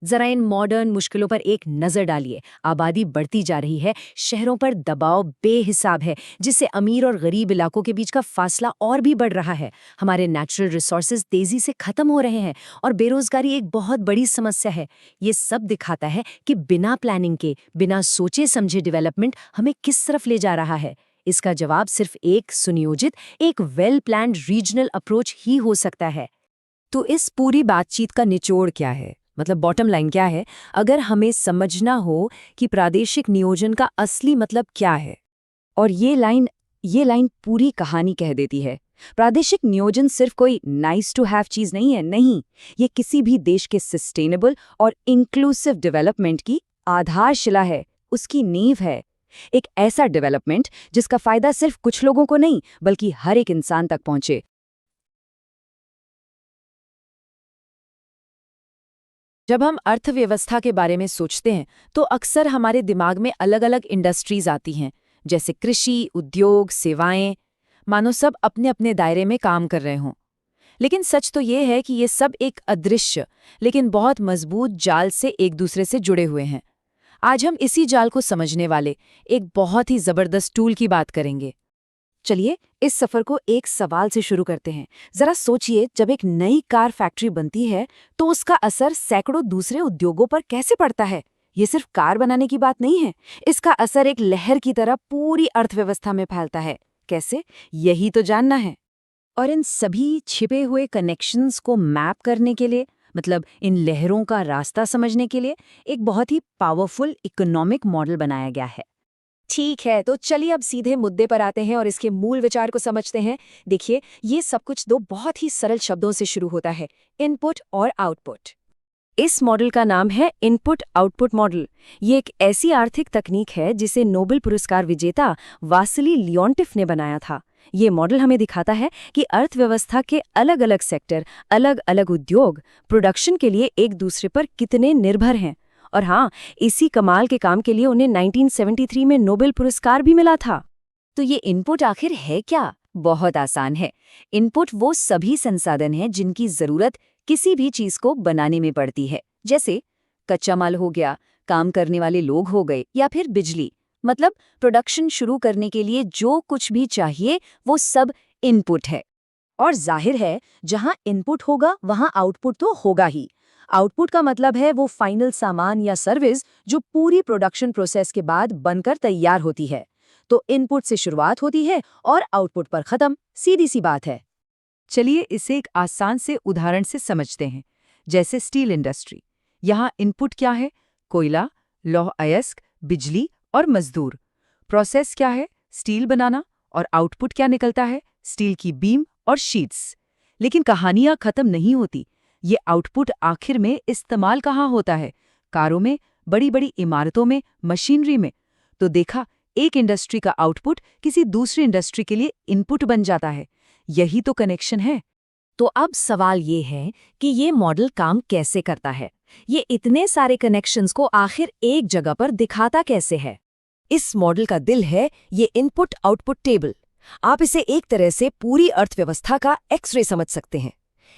जरा इन मॉडर्न मुश्किलों पर एक नज़र डालिए। आबादी बढ़ती जा रही है, शहरों पर दबाव बेहिसाब है, जिससे अमीर और गरीब इलाकों के बीच का फासला और भी बढ़ रहा है। हमारे नेचुरल रिसोर्सेज तेजी से खत्म हो रहे हैं और बेरोजगारी एक बहुत बड़ी समस्या है। ये सब दिखाता है कि बिना प्लानिंग के, बिना सोचे समझे डेवलपमेंट हमें किस तरफ ले जा रहा है। इसका जवाब सिर्फ एक सुनियोजित, एक वेल प्लान्ड रीजनल अप्रोच ही हो सकता है। तो इस पूरी बातचीत का निचोड़ क्या है, मतलब बॉटम लाइन क्या है, अगर हमें समझना हो कि प्रादेशिक नियोजन का असली मतलब क्या है? और ये लाइन पूरी कहानी कह देती है। प्रादेशिक नियोजन सिर्फ कोई नाइस टू हैव चीज नहीं है, नहीं, ये किसी भी देश के सस्टेनेबल और इंक्लूसिव डेवलपमेंट की आधारशिला है, उसकी नींव है। एक ऐसा डेवलपमेंट जिसका फायदा सिर्फ कुछ लोगों को नहीं, बल्कि हर एक इंसान तक पहुंचे। जब हम अर्थव्यवस्था के बारे में सोचते हैं तो अक्सर हमारे दिमाग में अलग-अलग इंडस्ट्रीज आती हैं, जैसे कृषि, उद्योग, सेवाएं, मानो सब अपने अपने दायरे में काम कर रहे हों। लेकिन सच तो ये है कि ये सब एक अदृश्य लेकिन बहुत मजबूत जाल से एक दूसरे से जुड़े हुए हैं। आज हम इसी जाल को समझने वाले एक बहुत ही जबरदस्त टूल की बात करेंगे। चलिए इस सफर को एक सवाल से शुरू करते हैं। जरा सोचिए, जब एक नई कार फैक्ट्री बनती है तो उसका असर सैकड़ों दूसरे उद्योगों पर कैसे पड़ता है। ये सिर्फ कार बनाने की बात नहीं है, इसका असर एक लहर की तरह पूरी अर्थव्यवस्था में फैलता है। कैसे, यही तो जानना है। और इन सभी छिपे हुए कनेक्शंस को मैप करने के लिए, मतलब इन लहरों का रास्ता समझने के लिए, एक बहुत ही पावरफुल इकोनॉमिक मॉडल बनाया गया है। ठीक है, तो चलिए अब सीधे मुद्दे पर आते हैं और इसके मूल विचार को समझते हैं। देखिए, ये सब कुछ दो बहुत ही सरल शब्दों से शुरू होता है, इनपुट और आउटपुट। इस मॉडल का नाम है इनपुट आउटपुट मॉडल। ये एक ऐसी आर्थिक तकनीक है जिसे नोबेल पुरस्कार विजेता वासिली लियोन्टिफ ने बनाया था। ये मॉडल हमें दिखाता है कि अर्थव्यवस्था के अलग अलग सेक्टर, अलग अलग उद्योग प्रोडक्शन के लिए एक दूसरे पर कितने निर्भर हैं। और हाँ, इसी कमाल के काम के लिए उन्हें 1973 में नोबेल पुरस्कार भी मिला था। तो ये इनपुट आखिर है क्या? बहुत आसान है। इनपुट वो सभी संसाधन हैं जिनकी जरूरत किसी भी चीज को बनाने में पड़ती है, जैसे कच्चा माल हो गया, काम करने वाले लोग हो गए, या फिर बिजली। मतलब प्रोडक्शन शुरू करने के लिए जो कुछ भी चाहिए वो सब इनपुट है। और जाहिर है, जहां इनपुट होगा वहां आउटपुट तो होगा ही। आउटपुट का मतलब है वो फाइनल सामान या सर्विस जो पूरी प्रोडक्शन प्रोसेस के बाद बनकर तैयार होती है। तो इनपुट से शुरुआत होती है और आउटपुट पर खत्म, सीधी सी बात है। चलिए इसे एक आसान से उदाहरण से समझते हैं, जैसे स्टील इंडस्ट्री। यहाँ इनपुट क्या है? कोयला, लौह अयस्क, बिजली और मजदूर। प्रोसेस क्या है? स्टील बनाना। और आउटपुट क्या निकलता है? स्टील की बीम और शीट्स। लेकिन कहानियां खत्म नहीं होती। ये आउटपुट आखिर में इस्तेमाल कहाँ होता है? कारों में, बड़ी बड़ी इमारतों में, मशीनरी में। तो देखा, एक इंडस्ट्री का आउटपुट किसी दूसरी इंडस्ट्री के लिए इनपुट बन जाता है। यही तो कनेक्शन है। तो अब सवाल ये है कि ये मॉडल काम कैसे करता है? ये इतने सारे कनेक्शंस को आखिर एक जगह पर दिखाता कैसे है? इस मॉडल का दिल है ये इनपुट आउटपुट टेबल। आप इसे एक तरह से पूरी अर्थव्यवस्था का एक्सरे समझ सकते हैं।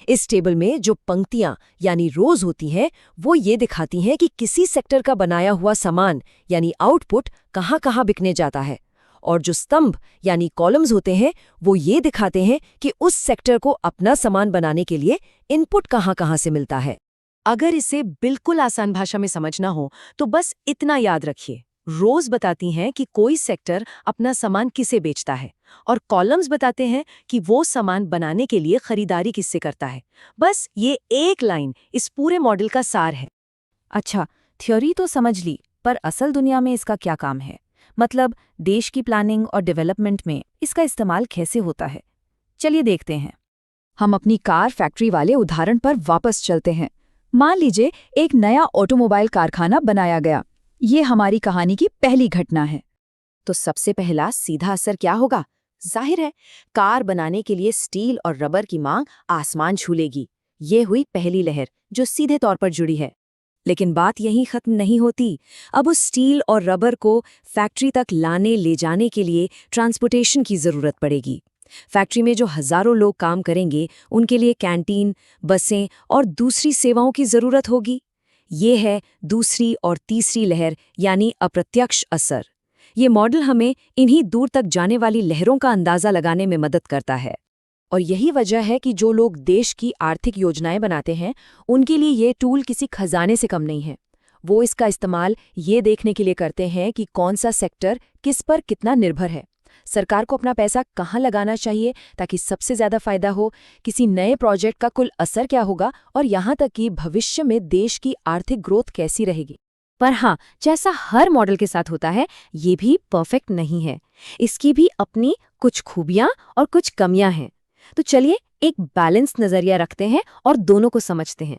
इस टेबल में जो पंक्तियां यानी रोज होती हैं, वो ये दिखाती हैं कि किसी सेक्टर का बनाया हुआ सामान यानी आउटपुट कहाँ-कहाँ बिकने जाता है। और जो स्तंभ यानी कॉलम्स होते हैं, वो ये दिखाते हैं कि उस सेक्टर को अपना सामान बनाने के लिए इनपुट कहाँ-कहाँ से मिलता है। अगर इसे बिल्कुल आसान भाषा में समझना हो तो बस इतना याद रखिए, रोज बताती हैं कि कोई सेक्टर अपना सामान किसे बेचता है और कॉलम्स बताते हैं कि वो सामान बनाने के लिए खरीदारी किससे करता है। बस ये एक लाइन इस पूरे मॉडल का सार है। अच्छा, थ्योरी तो समझ ली, पर असल दुनिया में इसका क्या काम है? मतलब देश की प्लानिंग और डेवलपमेंट में इसका इस्तेमाल कैसे होता है? चलिए देखते हैं। हम अपनी कार फैक्ट्री वाले उदाहरण पर वापस चलते हैं। मान लीजिए एक नया ऑटोमोबाइल कारखाना बनाया गया। ये हमारी कहानी की पहली घटना है। तो सबसे पहला सीधा असर क्या होगा? जाहिर है, कार बनाने के लिए स्टील और रबर की मांग आसमान छू लेगी। ये हुई पहली लहर जो सीधे तौर पर जुड़ी है। लेकिन बात यहीं खत्म नहीं होती। अब उस स्टील और रबर को फैक्ट्री तक लाने ले जाने के लिए ट्रांसपोर्टेशन की ज़रूरत पड़ेगी। फैक्ट्री में जो हज़ारों लोग काम करेंगे, उनके लिए कैंटीन, बसें और दूसरी सेवाओं की ज़रूरत होगी। ये है दूसरी और तीसरी लहर यानी अप्रत्यक्ष असर। ये मॉडल हमें इन्हीं दूर तक जाने वाली लहरों का अंदाज़ा लगाने में मदद करता है। और यही वजह है कि जो लोग देश की आर्थिक योजनाएं बनाते हैं, उनके लिए ये टूल किसी खजाने से कम नहीं है। वो इसका इस्तेमाल ये देखने के लिए करते हैं कि कौन सा सेक्टर किस पर कितना निर्भर है, सरकार को अपना पैसा कहाँ लगाना चाहिए ताकि सबसे ज़्यादा फायदा हो, किसी नए प्रोजेक्ट का कुल असर क्या होगा और यहाँ तक कि भविष्य में देश की आर्थिक ग्रोथ कैसी रहेगी। पर हाँ, जैसा हर मॉडल के साथ होता है, ये भी परफेक्ट नहीं है। इसकी भी अपनी कुछ खूबियाँ और कुछ कमियाँ हैं। तो चलिए एक बैलेंस नजरिया रखते हैं और दोनों को समझते हैं।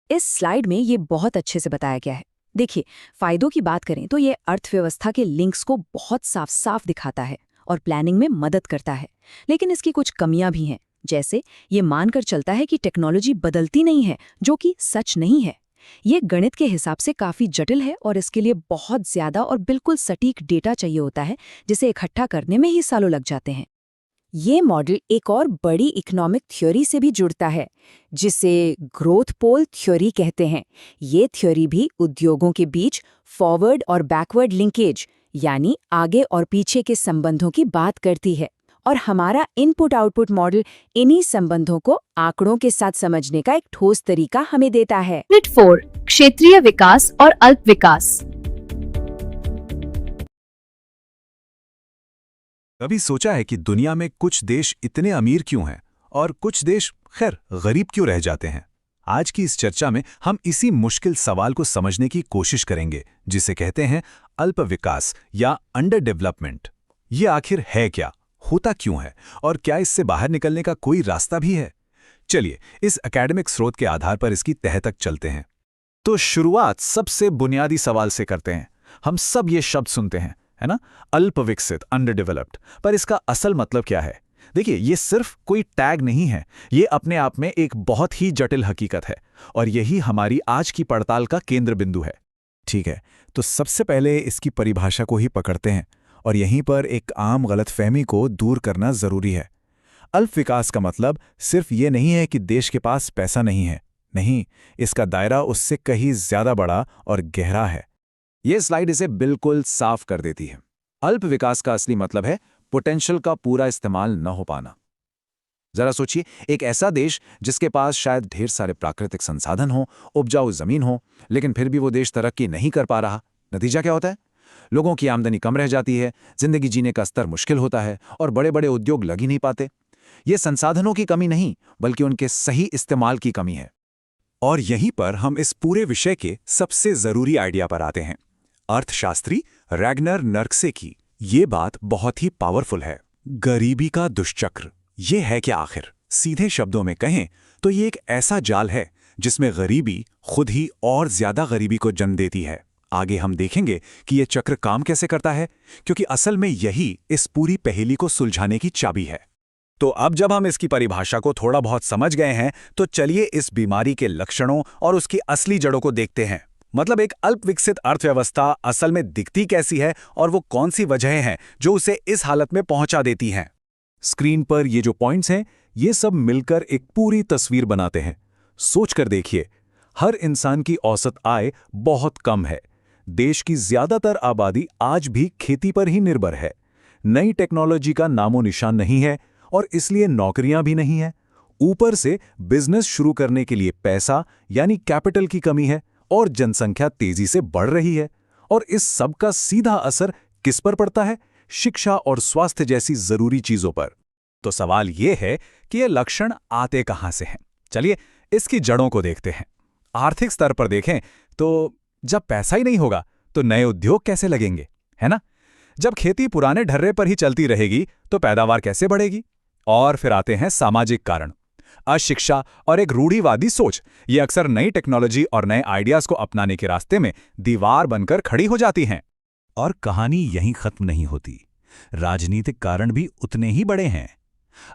इस स्लाइड में ये बहुत अच्छे से बताया गया है। देखिए, फायदों की बात करें तो ये अर्थव्यवस्था के लिंक्स को बहुत साफ साफ दिखाता है और प्लानिंग में मदद करता है। लेकिन इसकी कुछ कमियां भी हैं, जैसे ये मानकर चलता है कि टेक्नोलॉजी बदलती नहीं है, जो कि सच नहीं है। ये गणित के हिसाब से काफ़ी जटिल है और इसके लिए बहुत ज़्यादा और बिल्कुल सटीक डेटा चाहिए होता है, जिसे इकट्ठा करने में ही सालों लग जाते हैं। ये मॉडल एक और बड़ी इकोनॉमिक थ्योरी से भी जुड़ता है, जिसे ग्रोथ पोल थ्योरी कहते हैं। ये थ्योरी भी उद्योगों के बीच फॉरवर्ड और बैकवर्ड लिंकेज यानी आगे और पीछे के संबंधों की बात करती है। और हमारा इनपुट आउटपुट मॉडल इन्हीं संबंधों को आंकड़ों के साथ समझने का एक ठोस तरीका हमें देता है। यूनिट 4 क्षेत्रीय विकास और अल्प विकास। कभी सोचा है कि दुनिया में कुछ देश इतने अमीर क्यों हैं और कुछ देश खैर गरीब क्यों रह जाते हैं? आज की इस चर्चा में हम इसी मुश्किल सवाल को समझने की कोशिश करेंगे, जिसे कहते हैं अल्प विकास या अंडर डेवलपमेंट। ये आखिर है क्या, होता क्यों है और क्या इससे बाहर निकलने का कोई रास्ता भी है? चलिए इस एकेडमिक स्रोत के आधार पर इसकी तह तक चलते हैं। तो शुरुआत सबसे बुनियादी सवाल से करते हैं। हम सब ये शब्द सुनते हैं, है ना, अल्प विकसित, अंडर डेवलप्ड, पर इसका असल मतलब क्या है? देखिए, ये सिर्फ कोई टैग नहीं है, ये अपने आप में एक बहुत ही जटिल हकीकत है और यही हमारी आज की पड़ताल का केंद्र बिंदु है। ठीक है, तो सबसे पहले इसकी परिभाषा को ही पकड़ते हैं और यहीं पर एक आम गलतफहमी को दूर करना जरूरी है। अल्प विकास का मतलब सिर्फ ये नहीं है कि देश के पास पैसा नहीं है। नहीं, इसका दायरा उससे कहीं ज्यादा बड़ा और गहरा है। ये स्लाइड इसे बिल्कुल साफ कर देती है। अल्प विकास का असली मतलब है पोटेंशियल का पूरा इस्तेमाल न हो पाना। जरा सोचिए, एक ऐसा देश जिसके पास शायद ढेर सारे प्राकृतिक संसाधन हो, उपजाऊ जमीन हो, लेकिन फिर भी वो देश तरक्की नहीं कर पा रहा। नतीजा क्या होता है? लोगों की आमदनी कम रह जाती है, जिंदगी जीने का स्तर मुश्किल होता है और बड़े बड़े उद्योग लग ही नहीं पाते। ये संसाधनों की कमी नहीं, बल्कि उनके सही इस्तेमाल की कमी है। और यहीं पर हम इस पूरे विषय के सबसे जरूरी आइडिया पर आते हैं। अर्थशास्त्री रैग्नर नर्क्से की ये बात बहुत ही पावरफुल है। गरीबी का दुष्चक्र ये है क्या आखिर? सीधे शब्दों में कहें तो ये एक ऐसा जाल है जिसमें गरीबी खुद ही और ज्यादा गरीबी को जन्म देती है। आगे हम देखेंगे कि ये चक्र काम कैसे करता है, क्योंकि असल में यही इस पूरी पहेली को सुलझाने की चाबी है। तो अब जब हम इसकी परिभाषा को थोड़ा बहुत समझ गए हैं, तो चलिए इस बीमारी के लक्षणों और उसकी असली जड़ों को देखते हैं। मतलब एक अल्पविकसित अर्थव्यवस्था असल में दिखती कैसी है और वो कौन सी वजहें हैं जो उसे इस हालत में पहुंचा देती हैं। स्क्रीन पर ये जो पॉइंट्स हैं, ये सब मिलकर एक पूरी तस्वीर बनाते हैं। सोचकर देखिए, हर इंसान की औसत आय बहुत कम है। देश की ज्यादातर आबादी आज भी खेती पर ही निर्भर है। नई टेक्नोलॉजी का नामो निशान नहीं है और इसलिए नौकरियां भी नहीं है। ऊपर से बिजनेस शुरू करने के लिए पैसा यानी कैपिटल की कमी है और जनसंख्या तेजी से बढ़ रही है। और इस सब का सीधा असर किस पर पड़ता है? शिक्षा और स्वास्थ्य जैसी जरूरी चीजों पर। तो सवाल यह है कि ये लक्षण आते कहां से हैं? चलिए इसकी जड़ों को देखते हैं। आर्थिक स्तर पर देखें तो जब पैसा ही नहीं होगा तो नए उद्योग कैसे लगेंगे, है ना? जब खेती पुराने ढर्रे पर ही चलती रहेगी तो पैदावार कैसे बढ़ेगी? और फिर आते हैं सामाजिक कारण। अशिक्षा और एक रूढ़िवादी सोच ये अक्सर नई टेक्नोलॉजी और नए आइडियाज को अपनाने के रास्ते में दीवार बनकर खड़ी हो जाती हैं। और कहानी यहीं खत्म नहीं होती। राजनीतिक कारण भी उतने ही बड़े हैं।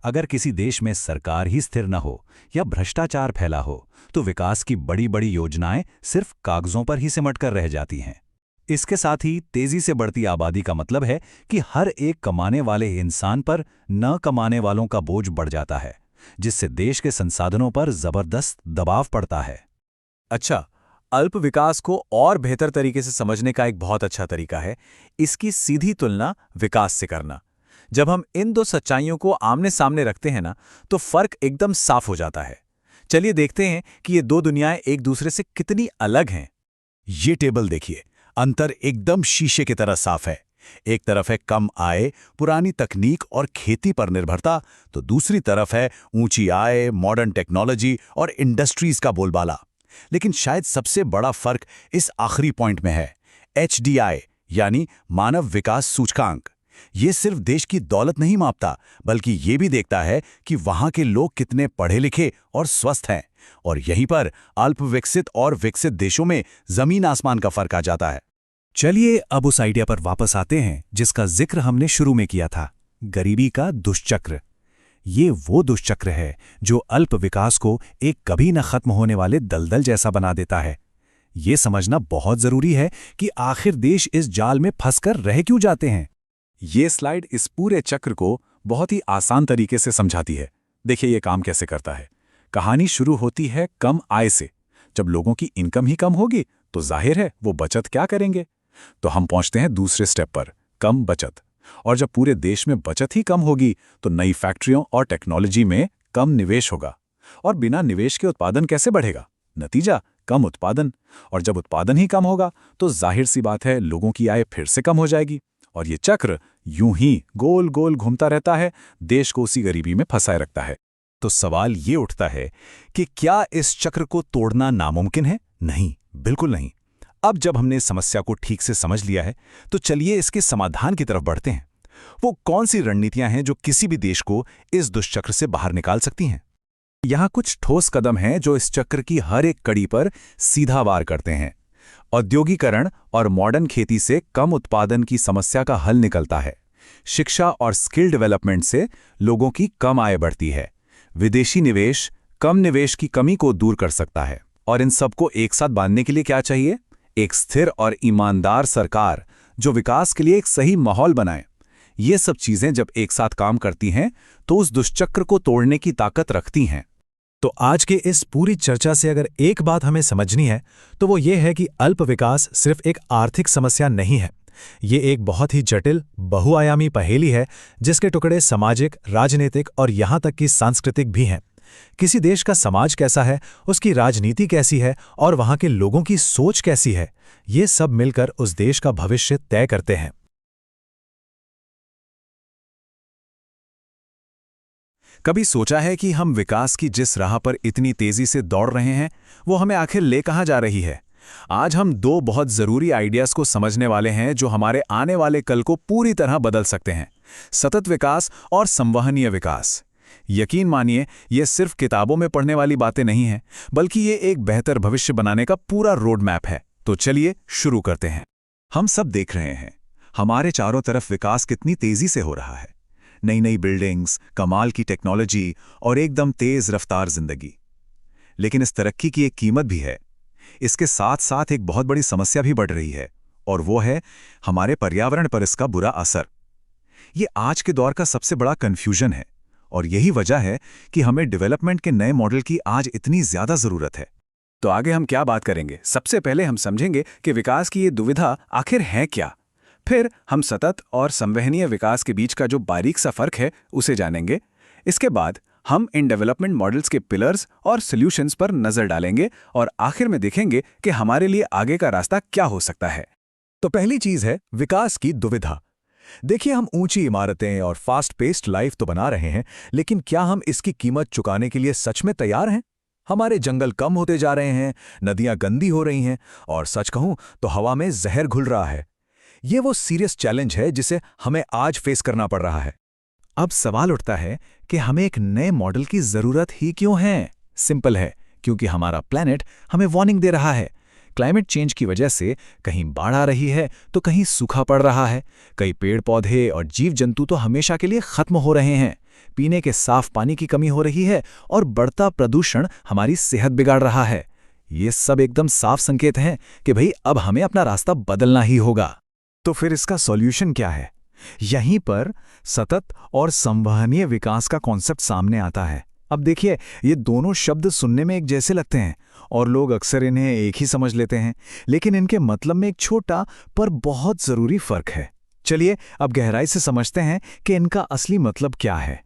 अगर किसी देश में सरकार ही स्थिर न हो या भ्रष्टाचार फैला हो तो विकास की बड़ी बड़ी योजनाएं सिर्फ कागजों पर ही सिमट कर रह जाती हैं। इसके साथ ही तेजी से बढ़ती आबादी का मतलब है कि हर एक कमाने वाले इंसान पर न कमाने वालों का बोझ बढ़ जाता है, जिससे देश के संसाधनों पर जबरदस्त दबाव पड़ता है। अच्छा, अल्प विकास को और बेहतर तरीके से समझने का एक बहुत अच्छा तरीका है इसकी सीधी तुलना विकास से करना। जब हम इन दो सच्चाइयों को आमने सामने रखते हैं ना, तो फर्क एकदम साफ हो जाता है। चलिए देखते हैं कि ये दो दुनियाएं एक दूसरे से कितनी अलग हैं। ये टेबल देखिए, अंतर एकदम शीशे की तरह साफ है। एक तरफ है कम आय, पुरानी तकनीक और खेती पर निर्भरता, तो दूसरी तरफ है ऊंची आय, मॉडर्न टेक्नोलॉजी और इंडस्ट्रीज का बोलबाला। लेकिन शायद सबसे बड़ा फर्क इस आखिरी पॉइंट में है, HDI यानी मानव विकास सूचकांक। ये सिर्फ देश की दौलत नहीं मापता, बल्कि ये भी देखता है कि वहां के लोग कितने पढ़े लिखे और स्वस्थ हैं। और यहीं पर अल्प विकसित और विकसित देशों में जमीन आसमान का फर्क आ जाता है। चलिए अब उस आइडिया पर वापस आते हैं जिसका जिक्र हमने शुरू में किया था, गरीबी का दुष्चक्र। ये वो दुष्चक्र है जो अल्प विकास को एक कभी न खत्म होने वाले दलदल जैसा बना देता है। ये समझना बहुत जरूरी है कि आखिर देश इस जाल में फंसकर रह क्यों जाते हैं। ये स्लाइड इस पूरे चक्र को बहुत ही आसान तरीके से समझाती है। देखिए ये काम कैसे करता है। कहानी शुरू होती है कम आय से। जब लोगों की इनकम ही कम होगी तो जाहिर है वो बचत क्या करेंगे। तो हम पहुंचते हैं दूसरे स्टेप पर, कम बचत। और जब पूरे देश में बचत ही कम होगी तो नई फैक्ट्रियों और टेक्नोलॉजी में कम निवेश होगा। और बिना निवेश के उत्पादन कैसे बढ़ेगा? नतीजा कम उत्पादन। और जब उत्पादन ही कम होगा तो जाहिर सी बात है लोगों की आय फिर से कम हो जाएगी। और ये चक्र यूं ही गोल गोल घूमता रहता है, देश को उसी गरीबी में फंसाए रखता है। तो सवाल ये उठता है कि क्या इस चक्र को तोड़ना नामुमकिन है? नहीं, बिल्कुल नहीं। अब जब हमने समस्या को ठीक से समझ लिया है तो चलिए इसके समाधान की तरफ बढ़ते हैं। वो कौन सी रणनीतियां हैं जो किसी भी देश को इस दुष्चक्र से बाहर निकाल सकती हैं? यहाँ कुछ ठोस कदम हैं जो इस चक्र की हर एक कड़ी पर सीधा वार करते हैं। औद्योगिकरण और मॉडर्न खेती से कम उत्पादन की समस्या का हल निकलता है। शिक्षा और स्किल डेवलपमेंट से लोगों की कम आय बढ़ती है। विदेशी निवेश कम निवेश की कमी को दूर कर सकता है। और इन सबको एक साथ बांधने के लिए क्या चाहिए? एक स्थिर और ईमानदार सरकार जो विकास के लिए एक सही माहौल बनाए। ये सब चीजें जब एक साथ काम करती हैं तो उस दुष्चक्र को तोड़ने की ताकत रखती हैं। तो आज के इस पूरी चर्चा से अगर एक बात हमें समझनी है तो वो ये है कि अल्प विकास सिर्फ एक आर्थिक समस्या नहीं है। ये एक बहुत ही जटिल, बहुआयामी पहेली है जिसके टुकड़े सामाजिक, राजनीतिक और यहाँ तक कि सांस्कृतिक भी हैं। किसी देश का समाज कैसा है, उसकी राजनीति कैसी है और वहाँ के लोगों की सोच कैसी है, ये सब मिलकर उस देश का भविष्य तय करते हैं। कभी सोचा है कि हम विकास की जिस राह पर इतनी तेजी से दौड़ रहे हैं वो हमें आखिर ले कहाँ जा रही है? आज हम दो बहुत जरूरी आइडियाज को समझने वाले हैं जो हमारे आने वाले कल को पूरी तरह बदल सकते हैं। सतत विकास और संवहनीय विकास। यकीन मानिए, ये सिर्फ किताबों में पढ़ने वाली बातें नहीं हैं, बल्कि ये एक बेहतर भविष्य बनाने का पूरा रोड मैप है। तो चलिए शुरू करते हैं। हम सब देख रहे हैं हमारे चारों तरफ विकास कितनी तेजी से हो रहा है। नई नई बिल्डिंग्स, कमाल की टेक्नोलॉजी और एकदम तेज रफ्तार जिंदगी। लेकिन इस तरक्की की एक कीमत भी है। इसके साथ साथ एक बहुत बड़ी समस्या भी बढ़ रही है, और वो है हमारे पर्यावरण पर इसका बुरा असर। ये आज के दौर का सबसे बड़ा कन्फ्यूजन है, और यही वजह है कि हमें डेवलपमेंट के नए मॉडल की आज इतनी ज्यादा जरूरत है। तो आगे हम क्या बात करेंगे? सबसे पहले हम समझेंगे कि विकास की ये दुविधा आखिर है क्या। फिर हम सतत और संवहनीय विकास के बीच का जो बारीक सा फर्क है उसे जानेंगे। इसके बाद हम इन डेवलपमेंट मॉडल्स के पिलर्स और सॉल्यूशंस पर नजर डालेंगे और आखिर में देखेंगे कि हमारे लिए आगे का रास्ता क्या हो सकता है। तो पहली चीज है विकास की दुविधा। देखिए, हम ऊंची इमारतें और फास्ट पेस्ड लाइफ तो बना रहे हैं, लेकिन क्या हम इसकी कीमत चुकाने के लिए सच में तैयार हैं? हमारे जंगल कम होते जा रहे हैं, नदियां गंदी हो रही हैं, और सच कहूं तो हवा में जहर घुल रहा है। ये वो सीरियस चैलेंज है जिसे हमें आज फेस करना पड़ रहा है। अब सवाल उठता है कि हमें एक नए मॉडल की जरूरत ही क्यों है? सिंपल है, क्योंकि हमारा प्लैनेट हमें वार्निंग दे रहा है। क्लाइमेट चेंज की वजह से कहीं बाढ़ आ रही है तो कहीं सूखा पड़ रहा है। कई पेड़ पौधे और जीव जंतु तो हमेशा के लिए खत्म हो रहे हैं। पीने के साफ पानी की कमी हो रही है, और बढ़ता प्रदूषण हमारी सेहत बिगाड़ रहा है। ये सब एकदम साफ संकेत हैं कि भाई अब हमें अपना रास्ता बदलना ही होगा। तो फिर इसका सॉल्यूशन क्या है? यहीं पर सतत और संवहनीय विकास का कॉन्सेप्ट सामने आता है। अब देखिए, ये दोनों शब्द सुनने में एक जैसे लगते हैं और लोग अक्सर इन्हें एक ही समझ लेते हैं, लेकिन इनके मतलब में एक छोटा पर बहुत जरूरी फर्क है। चलिए अब गहराई से समझते हैं कि इनका असली मतलब क्या है।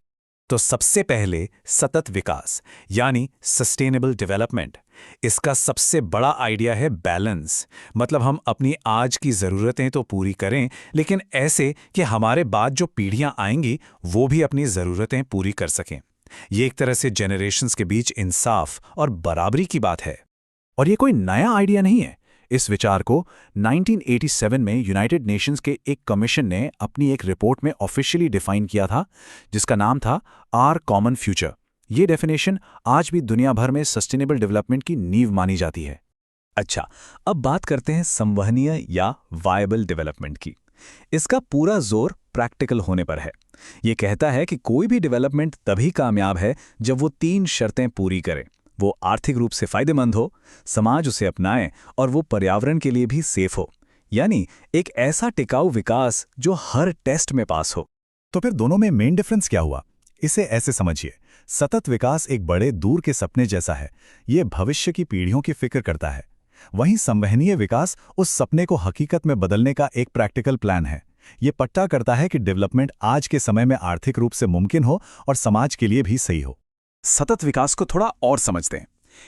तो सबसे पहले सतत विकास यानी सस्टेनेबल डेवलपमेंट। इसका सबसे बड़ा आइडिया है बैलेंस। मतलब हम अपनी आज की ज़रूरतें तो पूरी करें, लेकिन ऐसे कि हमारे बाद जो पीढ़ियां आएंगी वो भी अपनी ज़रूरतें पूरी कर सकें। ये एक तरह से जेनरेशन्स के बीच इंसाफ और बराबरी की बात है। और ये कोई नया आइडिया नहीं है। इस विचार को 1987 में यूनाइटेड नेशंस के एक कमीशन ने अपनी एक रिपोर्ट में ऑफिशियली डिफाइन किया था, जिसका नाम था आवर कॉमन फ्यूचर। ये डेफिनेशन आज भी दुनिया भर में सस्टेनेबल डेवलपमेंट की नींव मानी जाती है। अच्छा, अब बात करते हैं संवहनीय या वायबल डेवलपमेंट की। इसका पूरा जोर प्रैक्टिकल होने पर है। ये कहता है कि कोई भी डेवलपमेंट तभी कामयाब है जब वो 3 शर्तें पूरी करे। वो आर्थिक रूप से फायदेमंद हो, समाज उसे अपनाए, और वो पर्यावरण के लिए भी सेफ हो। यानी एक ऐसा टिकाऊ विकास जो हर टेस्ट में पास हो। तो फिर दोनों में मेन डिफरेंस क्या हुआ? इसे ऐसे समझिए, सतत विकास एक बड़े दूर के सपने जैसा है। ये भविष्य की पीढ़ियों की फिक्र करता है। वहीं संवहनीय विकास उस सपने को हकीकत में बदलने का एक प्रैक्टिकल प्लान है। ये पक्का करता है कि डेवलपमेंट आज के समय में आर्थिक रूप से मुमकिन हो और समाज के लिए भी सही हो। सतत विकास को थोड़ा और समझते हैं।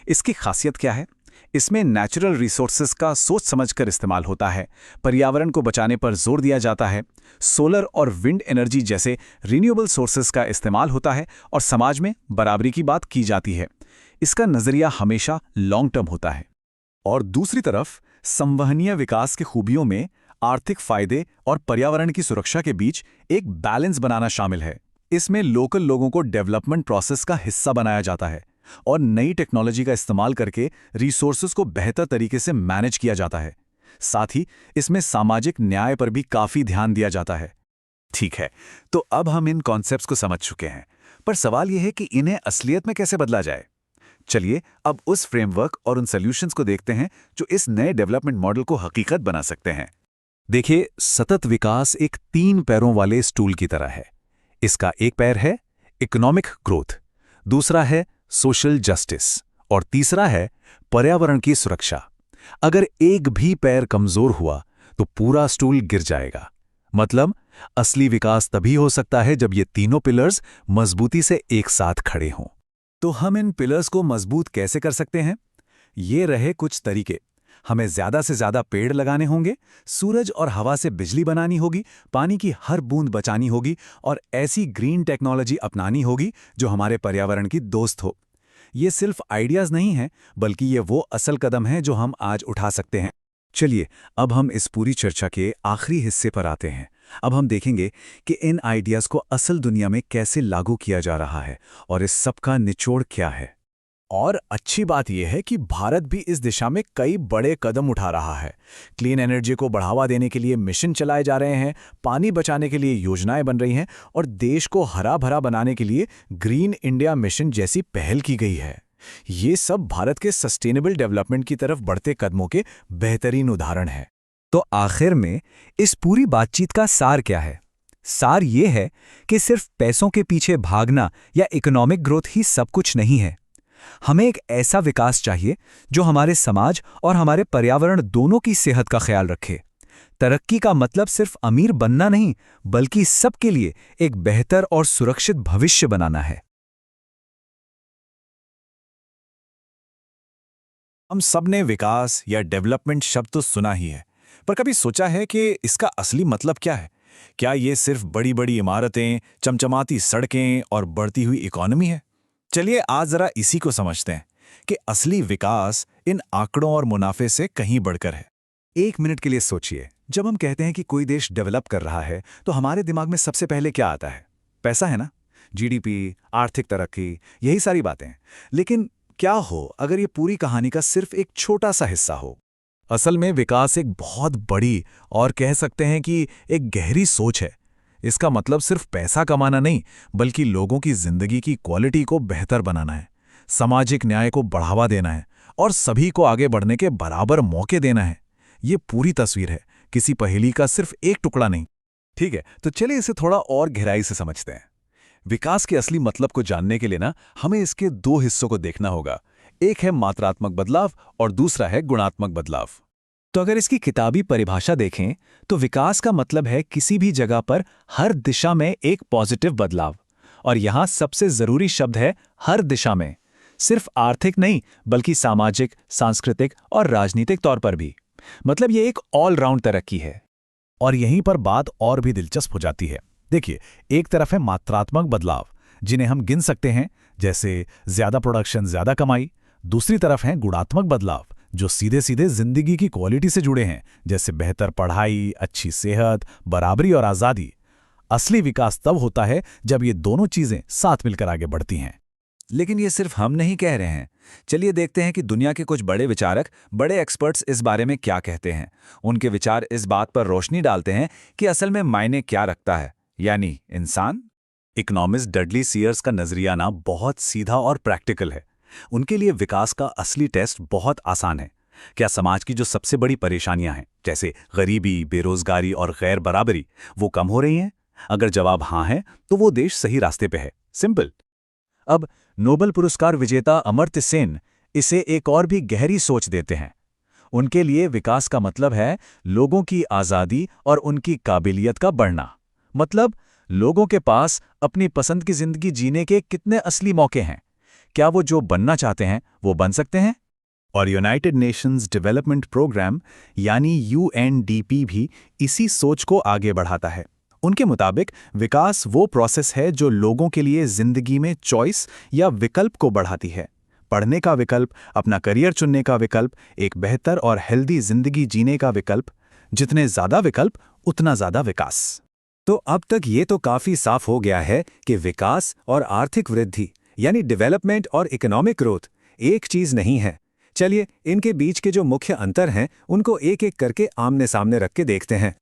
इसकी खासियत क्या है? इसमें नेचुरल रिसोर्सेज का सोच समझकर इस्तेमाल होता है। पर्यावरण को बचाने पर जोर दिया जाता है। सोलर और विंड एनर्जी जैसे रिन्यूएबल सोर्सेज का इस्तेमाल होता है, और समाज में बराबरी की बात की जाती है। इसका नजरिया हमेशा लॉन्ग टर्म होता है। और दूसरी तरफ संवहनीय विकास की खूबियों में आर्थिक फायदे और पर्यावरण की सुरक्षा के बीच एक बैलेंस बनाना शामिल है। इसमें लोकल लोगों को डेवलपमेंट प्रोसेस का हिस्सा बनाया जाता है, और नई टेक्नोलॉजी का इस्तेमाल करके रिसोर्सेज को बेहतर तरीके से मैनेज किया जाता है। साथ ही इसमें सामाजिक न्याय पर भी काफी ध्यान दिया जाता है। ठीक है, तो अब हम इन कॉन्सेप्ट्स को समझ चुके हैं, पर सवाल यह है कि इन्हें असलियत में कैसे बदला जाए। चलिए अब उस फ्रेमवर्क और उन सॉल्यूशंस को देखते हैं जो इस नए डेवलपमेंट मॉडल को हकीकत बना सकते हैं। देखिए, सतत विकास एक 3 पैरों वाले स्टूल की तरह है। इसका एक पैर है इकोनॉमिक ग्रोथ, दूसरा है सोशल जस्टिस, और तीसरा है पर्यावरण की सुरक्षा। अगर एक भी पैर कमजोर हुआ तो पूरा स्टूल गिर जाएगा। मतलब असली विकास तभी हो सकता है जब ये तीनों पिलर्स मजबूती से एक साथ खड़े हों। तो हम इन पिलर्स को मजबूत कैसे कर सकते हैं? ये रहे कुछ तरीके। हमें ज्यादा से ज्यादा पेड़ लगाने होंगे, सूरज और हवा से बिजली बनानी होगी, पानी की हर बूंद बचानी होगी और ऐसी ग्रीन टेक्नोलॉजी अपनानी होगी जो हमारे पर्यावरण की दोस्त हो। ये सिर्फ आइडियाज नहीं हैं, बल्कि ये वो असल कदम हैं जो हम आज उठा सकते हैं। चलिए, अब हम इस पूरी चर्चा के आखिरी हिस्से पर आते हैं। अब हम देखेंगे कि इन आइडियाज को असल दुनिया में कैसे लागू किया जा रहा है और इस सब का निचोड़ क्या है। और अच्छी बात यह है कि भारत भी इस दिशा में कई बड़े कदम उठा रहा है। क्लीन एनर्जी को बढ़ावा देने के लिए मिशन चलाए जा रहे हैं, पानी बचाने के लिए योजनाएं बन रही हैं और देश को हरा भरा बनाने के लिए ग्रीन इंडिया मिशन जैसी पहल की गई है। ये सब भारत के सस्टेनेबल डेवलपमेंट की तरफ बढ़ते कदमों के बेहतरीन उदाहरण हैं। तो आखिर में इस पूरी बातचीत का सार क्या है? सार ये है कि सिर्फ पैसों के पीछे भागना या इकोनॉमिक ग्रोथ ही सब कुछ नहीं है। हमें एक ऐसा विकास चाहिए जो हमारे समाज और हमारे पर्यावरण दोनों की सेहत का ख्याल रखे। तरक्की का मतलब सिर्फ अमीर बनना नहीं, बल्कि सबके लिए एक बेहतर और सुरक्षित भविष्य बनाना है। हम सब ने विकास या डेवलपमेंट शब्द तो सुना ही है, पर कभी सोचा है कि इसका असली मतलब क्या है? क्या ये सिर्फ बड़ी बड़ी इमारतें, चमचमाती सड़कें और बढ़ती हुई इकोनॉमी है? चलिए आज जरा इसी को समझते हैं कि असली विकास इन आंकड़ों और मुनाफे से कहीं बढ़कर है। एक मिनट के लिए सोचिए, जब हम कहते हैं कि कोई देश डेवलप कर रहा है तो हमारे दिमाग में सबसे पहले क्या आता है? पैसा, है ना? जीडीपी, आर्थिक तरक्की, यही सारी बातें। लेकिन क्या हो अगर ये पूरी कहानी का सिर्फ एक छोटा सा हिस्सा हो? असल में विकास एक बहुत बड़ी और कह सकते हैं कि एक गहरी सोच है। इसका मतलब सिर्फ पैसा कमाना नहीं, बल्कि लोगों की जिंदगी की क्वालिटी को बेहतर बनाना है, सामाजिक न्याय को बढ़ावा देना है और सभी को आगे बढ़ने के बराबर मौके देना है। ये पूरी तस्वीर है, किसी पहेली का सिर्फ एक टुकड़ा नहीं। ठीक है, तो चलिए इसे थोड़ा और गहराई से समझते हैं। विकास के असली मतलब को जानने के लिए ना हमें इसके दो हिस्सों को देखना होगा। एक है मात्रात्मक बदलाव और दूसरा है गुणात्मक बदलाव। तो अगर इसकी किताबी परिभाषा देखें तो विकास का मतलब है किसी भी जगह पर हर दिशा में एक पॉजिटिव बदलाव। और यहां सबसे जरूरी शब्द है हर दिशा में, सिर्फ आर्थिक नहीं बल्कि सामाजिक, सांस्कृतिक और राजनीतिक तौर पर भी। मतलब ये एक ऑलराउंड तरक्की है। और यहीं पर बात और भी दिलचस्प हो जाती है। देखिए, एक तरफ है मात्रात्मक बदलाव जिन्हें हम गिन सकते हैं, जैसे ज्यादा प्रोडक्शन, ज्यादा कमाई। दूसरी तरफ है गुणात्मक बदलाव जो सीधे सीधे जिंदगी की क्वालिटी से जुड़े हैं, जैसे बेहतर पढ़ाई, अच्छी सेहत, बराबरी और आज़ादी। असली विकास तब होता है जब ये दोनों चीजें साथ मिलकर आगे बढ़ती हैं। लेकिन ये सिर्फ हम नहीं कह रहे हैं। चलिए देखते हैं कि दुनिया के कुछ बड़े विचारक, बड़े एक्सपर्ट्स इस बारे में क्या कहते हैं। उनके विचार इस बात पर रोशनी डालते हैं कि असल में मायने क्या रखता है, यानी इंसान। इकोनॉमिस्ट डडली सीयर्स का नजरिया ना बहुत सीधा और प्रैक्टिकल है। उनके लिए विकास का असली टेस्ट बहुत आसान है। क्या समाज की जो सबसे बड़ी परेशानियां हैं, जैसे गरीबी, बेरोजगारी और गैर बराबरी, वो कम हो रही हैं? अगर जवाब हाँ है तो वो देश सही रास्ते पे है। सिंपल। अब नोबेल पुरस्कार विजेता अमर्त्य सेन इसे एक और भी गहरी सोच देते हैं। उनके लिए विकास का मतलब है लोगों की आज़ादी और उनकी काबिलियत का बढ़ना। मतलब लोगों के पास अपनी पसंद की जिंदगी जीने के कितने असली मौके हैं। क्या वो जो बनना चाहते हैं वो बन सकते हैं? और यूनाइटेड नेशंस डेवलपमेंट प्रोग्राम यानी यूएनडीपी भी इसी सोच को आगे बढ़ाता है। उनके मुताबिक विकास वो प्रोसेस है जो लोगों के लिए जिंदगी में चॉइस या विकल्प को बढ़ाती है। पढ़ने का विकल्प, अपना करियर चुनने का विकल्प, एक बेहतर और हेल्दी जिंदगी जीने का विकल्प। जितने ज्यादा विकल्प उतना ज्यादा विकास। तो अब तक ये तो काफी साफ हो गया है कि विकास और आर्थिक वृद्धि यानी डेवलपमेंट और इकोनॉमिक ग्रोथ एक चीज नहीं है। चलिए इनके बीच के जो मुख्य अंतर हैं उनको एक एक करके आमने सामने रख के देखते हैं।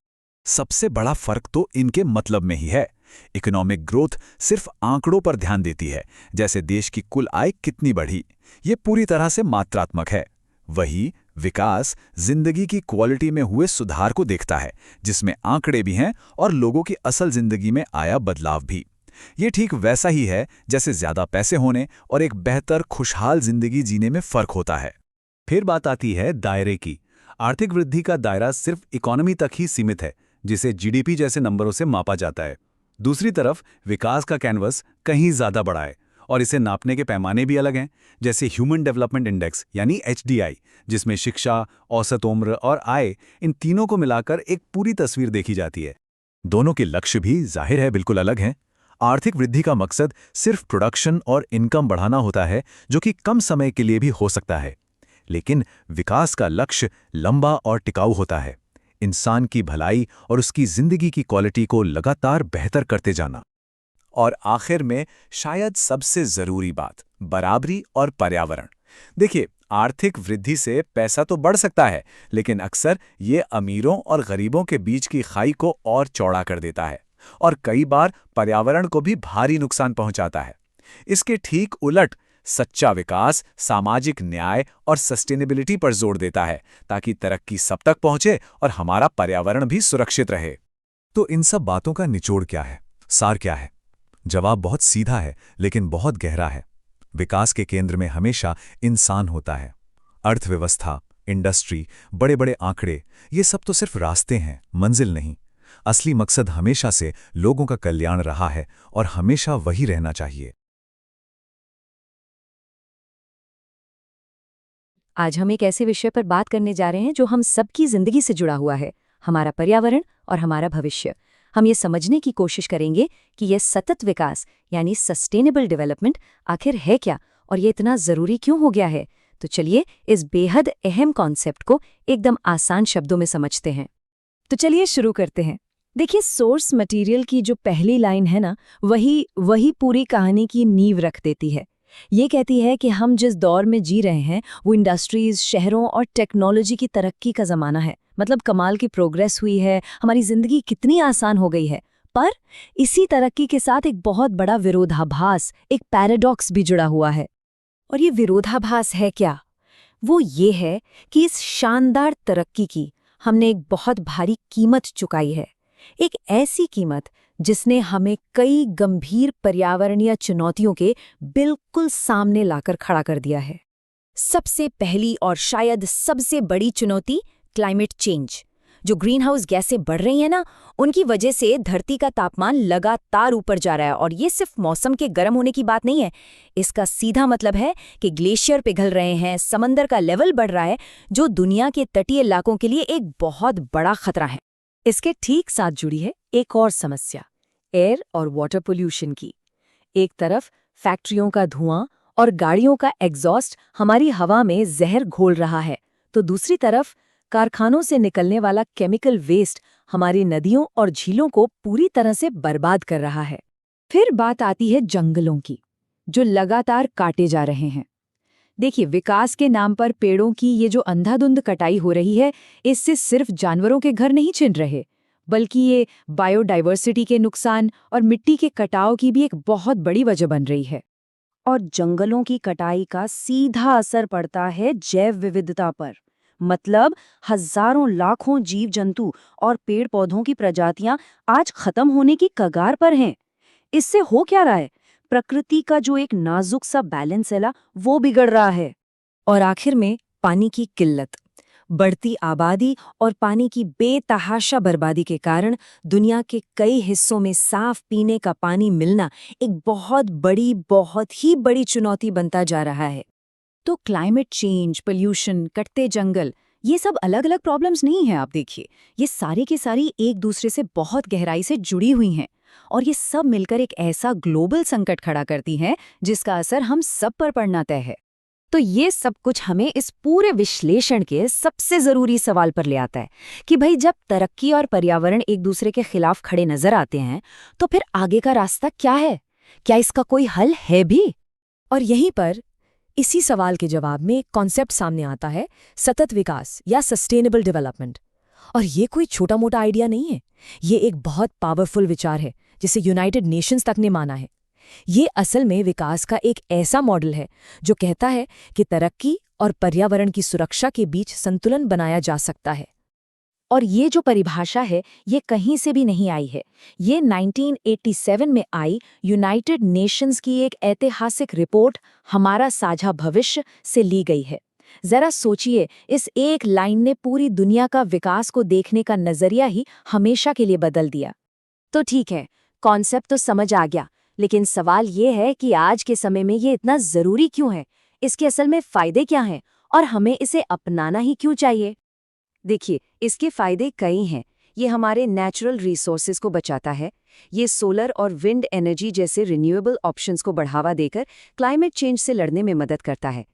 सबसे बड़ा फर्क तो इनके मतलब में ही है। इकोनॉमिक ग्रोथ सिर्फ आंकड़ों पर ध्यान देती है, जैसे देश की कुल आय कितनी बढ़ी। ये पूरी तरह से मात्रात्मक है। वही विकास जिंदगी की क्वालिटी में हुए सुधार को देखता है, जिसमें आंकड़े भी हैं और लोगों की असल जिंदगी में आया बदलाव भी। ये ठीक वैसा ही है जैसे ज्यादा पैसे होने और एक बेहतर खुशहाल जिंदगी जीने में फर्क होता है। फिर बात आती है दायरे की। आर्थिक वृद्धि का दायरा सिर्फ इकोनॉमी तक ही सीमित है, जिसे जीडीपी जैसे नंबरों से मापा जाता है। दूसरी तरफ विकास का कैनवस कहीं ज्यादा बड़ा है और इसे नापने के पैमाने भी अलग हैं, जैसे ह्यूमन डेवलपमेंट इंडेक्स यानी HDI, जिसमें शिक्षा, औसत उम्र और आय इन तीनों को मिलाकर एक पूरी तस्वीर देखी जाती है। दोनों के लक्ष्य भी जाहिर है बिल्कुल अलग हैं। आर्थिक वृद्धि का मकसद सिर्फ प्रोडक्शन और इनकम बढ़ाना होता है, जो कि कम समय के लिए भी हो सकता है। लेकिन विकास का लक्ष्य लंबा और टिकाऊ होता है, इंसान की भलाई और उसकी जिंदगी की क्वालिटी को लगातार बेहतर करते जाना। और आखिर में शायद सबसे जरूरी बात, बराबरी और पर्यावरण। देखिए, आर्थिक वृद्धि से पैसा तो बढ़ सकता है, लेकिन अक्सर ये अमीरों और गरीबों के बीच की खाई को और चौड़ा कर देता है और कई बार पर्यावरण को भी भारी नुकसान पहुंचाता है। इसके ठीक उलट सच्चा विकास सामाजिक न्याय और सस्टेनेबिलिटी पर जोर देता है, ताकि तरक्की सब तक पहुंचे और हमारा पर्यावरण भी सुरक्षित रहे। तो इन सब बातों का निचोड़ क्या है, सार क्या है? जवाब बहुत सीधा है, लेकिन बहुत गहरा है। विकास के केंद्र में हमेशा इंसान होता है। अर्थव्यवस्था, इंडस्ट्री, बड़े बड़े आंकड़े, ये सब तो सिर्फ रास्ते हैं, मंजिल नहीं। असली मकसद हमेशा से लोगों का कल्याण रहा है और हमेशा वही रहना चाहिए। आज हम एक ऐसे विषय पर बात करने जा रहे हैं जो हम सबकी जिंदगी से जुड़ा हुआ है, हमारा पर्यावरण और हमारा भविष्य। हम ये समझने की कोशिश करेंगे कि यह सतत विकास यानी सस्टेनेबल डेवलपमेंट आखिर है क्या और ये इतना ज़रूरी क्यों हो गया है। तो चलिए इस बेहद अहम कॉन्सेप्ट को एकदम आसान शब्दों में समझते हैं। तो चलिए शुरू करते हैं। देखिए, सोर्स मटेरियल की जो पहली लाइन है ना, वही पूरी कहानी की नींव रख देती है। ये कहती है कि हम जिस दौर में जी रहे हैं वो इंडस्ट्रीज, शहरों और टेक्नोलॉजी की तरक्की का ज़माना है। मतलब कमाल की प्रोग्रेस हुई है, हमारी ज़िंदगी कितनी आसान हो गई है। पर इसी तरक्की के साथ एक बहुत बड़ा विरोधाभास, एक पैराडॉक्स भी जुड़ा हुआ है। और ये विरोधाभास है क्या? वो ये है कि इस शानदार तरक्की की हमने एक बहुत भारी कीमत चुकाई है। एक ऐसी कीमत जिसने हमें कई गंभीर पर्यावरणीय चुनौतियों के बिल्कुल सामने लाकर खड़ा कर दिया है। सबसे पहली और शायद सबसे बड़ी चुनौती क्लाइमेट चेंज। जो ग्रीन हाउस गैसें बढ़ रही हैं ना, उनकी वजह से धरती का तापमान लगातार ऊपर जा रहा है। और ये सिर्फ मौसम के गर्म होने की बात नहीं है, इसका सीधा मतलब है कि ग्लेशियर पिघल रहे हैं, समंदर का लेवल बढ़ रहा है, जो दुनिया के तटीय इलाकों के लिए एक बहुत बड़ा खतरा है। इसके ठीक साथ जुड़ी है एक और समस्या, एयर और वाटर पोल्यूशन की। एक तरफ फैक्ट्रियों का धुआं और गाड़ियों का एग्जॉस्ट हमारी हवा में जहर घोल रहा है, तो दूसरी तरफ कारखानों से निकलने वाला केमिकल वेस्ट हमारी नदियों और झीलों को पूरी तरह से बर्बाद कर रहा है। फिर बात आती है जंगलों की, जो लगातार काटे जा रहे हैं। देखिए, विकास के नाम पर पेड़ों की ये जो अंधाधुंध कटाई हो रही है, इससे सिर्फ जानवरों के घर नहीं छिन रहे, बल्कि ये बायोडाइवर्सिटी के नुकसान और मिट्टी के कटाव की भी एक बहुत बड़ी वजह बन रही है। और जंगलों की कटाई का सीधा असर पड़ता है जैव विविधता पर। मतलब हजारों लाखों जीव जंतु और पेड़ पौधों की प्रजातियां आज खत्म होने की कगार पर हैं। इससे हो क्या रहा है? प्रकृति का जो एक नाजुक सा बैलेंस है वो बिगड़ रहा है। और आखिर में पानी की किल्लत, बढ़ती आबादी और पानी की बेतहाशा बर्बादी के कारण दुनिया के कई हिस्सों में साफ पीने का पानी मिलना एक बहुत ही बड़ी चुनौती बनता जा रहा है। तो क्लाइमेट चेंज, पोल्यूशन, कटते जंगल, ये सब अलग अलग प्रॉब्लम्स नहीं हैं। आप देखिए, ये सारी की सारी एक दूसरे से बहुत गहराई से जुड़ी हुई हैं और ये सब मिलकर एक ऐसा ग्लोबल संकट खड़ा करती हैं जिसका असर हम सब पर पड़ना तय है। तो ये सब कुछ हमें इस पूरे विश्लेषण के सबसे जरूरी सवाल पर ले आता है कि भाई, जब तरक्की और पर्यावरण एक दूसरे के खिलाफ खड़े नजर आते हैं तो फिर आगे का रास्ता क्या है? क्या इसका कोई हल है भी? और यहीं पर इसी सवाल के जवाब में एक कॉन्सेप्ट सामने आता है, सतत विकास या सस्टेनेबल डेवलपमेंट। और ये कोई छोटा मोटा आइडिया नहीं है, ये एक बहुत पावरफुल विचार है जिसे यूनाइटेड नेशंस तक ने माना है। ये असल में विकास का एक ऐसा मॉडल है जो कहता है कि तरक्की और पर्यावरण की सुरक्षा के बीच संतुलन बनाया जा सकता है। और ये जो परिभाषा है ये कहीं से भी नहीं आई है, ये 1987 में आई यूनाइटेड नेशंस की एक ऐतिहासिक रिपोर्ट हमारा साझा भविष्य से ली गई है। जरा सोचिए, इस एक लाइन ने पूरी दुनिया का विकास को देखने का नजरिया ही हमेशा के लिए बदल दिया। तो ठीक है, कॉन्सेप्ट तो समझ आ गया, लेकिन सवाल ये है कि आज के समय में ये इतना जरूरी क्यों है, इसके असल में फायदे क्या हैं और हमें इसे अपनाना ही क्यों चाहिए? देखिए, इसके फायदे कई हैं। ये हमारे नेचुरल रिसोर्सेज को बचाता है। ये सोलर और विंड एनर्जी जैसे रिन्यूएबल ऑप्शंस को बढ़ावा देकर क्लाइमेट चेंज से लड़ने में मदद करता है।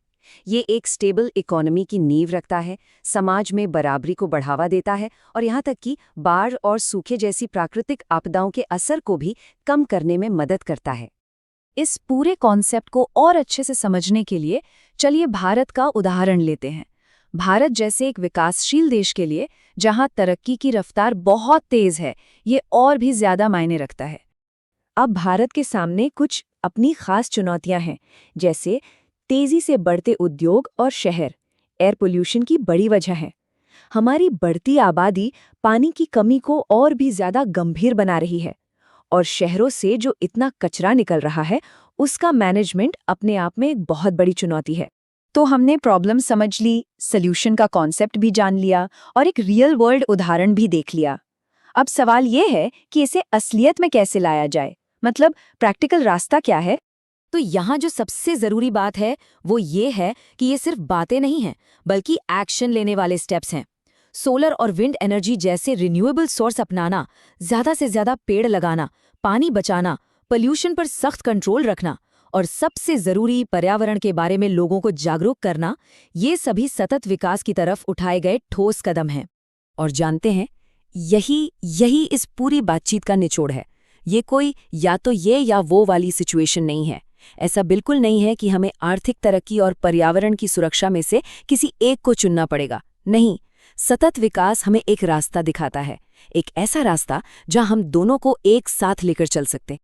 ये एक स्टेबल इकोनॉमी की नींव रखता है, समाज में बराबरी को बढ़ावा देता है और यहाँ तक कि बाढ़ और सूखे जैसी प्राकृतिक आपदाओं के असर को भी कम करने में मदद करता है। इस पूरे कॉन्सेप्ट को और अच्छे से समझने के लिए चलिए भारत का उदाहरण लेते हैं। भारत जैसे एक विकासशील देश के लिए, जहां तरक्की की रफ्तार बहुत तेज है, ये और भी ज्यादा मायने रखता है। अब भारत के सामने कुछ अपनी खास चुनौतियां हैं, जैसे तेजी से बढ़ते उद्योग और शहर, एयर पोल्यूशन की बड़ी वजह है। हमारी बढ़ती आबादी पानी की कमी को और भी ज्यादा गंभीर बना रही है, और शहरों से जो इतना कचरा निकल रहा है, उसका मैनेजमेंट अपने आप में एक बहुत बड़ी चुनौती है। तो हमने प्रॉब्लम समझ ली, सॉल्यूशन का कॉन्सेप्ट भी जान लिया और एक रियल वर्ल्ड उदाहरण भी देख लिया। अब सवाल ये है कि इसे असलियत में कैसे लाया जाए, मतलब प्रैक्टिकल रास्ता क्या है? तो यहाँ जो सबसे जरूरी बात है वो ये है कि ये सिर्फ बातें नहीं हैं, बल्कि एक्शन लेने वाले स्टेप्स हैं। सोलर और विंड एनर्जी जैसे रिन्यूएबल सोर्स अपनाना, ज्यादा से ज्यादा पेड़ लगाना, पानी बचाना, पोल्यूशन पर सख्त कंट्रोल रखना और सबसे जरूरी पर्यावरण के बारे में लोगों को जागरूक करना, ये सभी सतत विकास की तरफ उठाए गए ठोस कदम हैं। और जानते हैं, यही इस पूरी बातचीत का निचोड़ है। ये कोई या तो ये या वो वाली सिचुएशन नहीं है। ऐसा बिल्कुल नहीं है कि हमें आर्थिक तरक्की और पर्यावरण की सुरक्षा में से किसी एक को चुनना पड़ेगा। नहीं, सतत विकास हमें एक रास्ता दिखाता है, एक ऐसा रास्ता जहां हम दोनों को एक साथ लेकर चल सकते।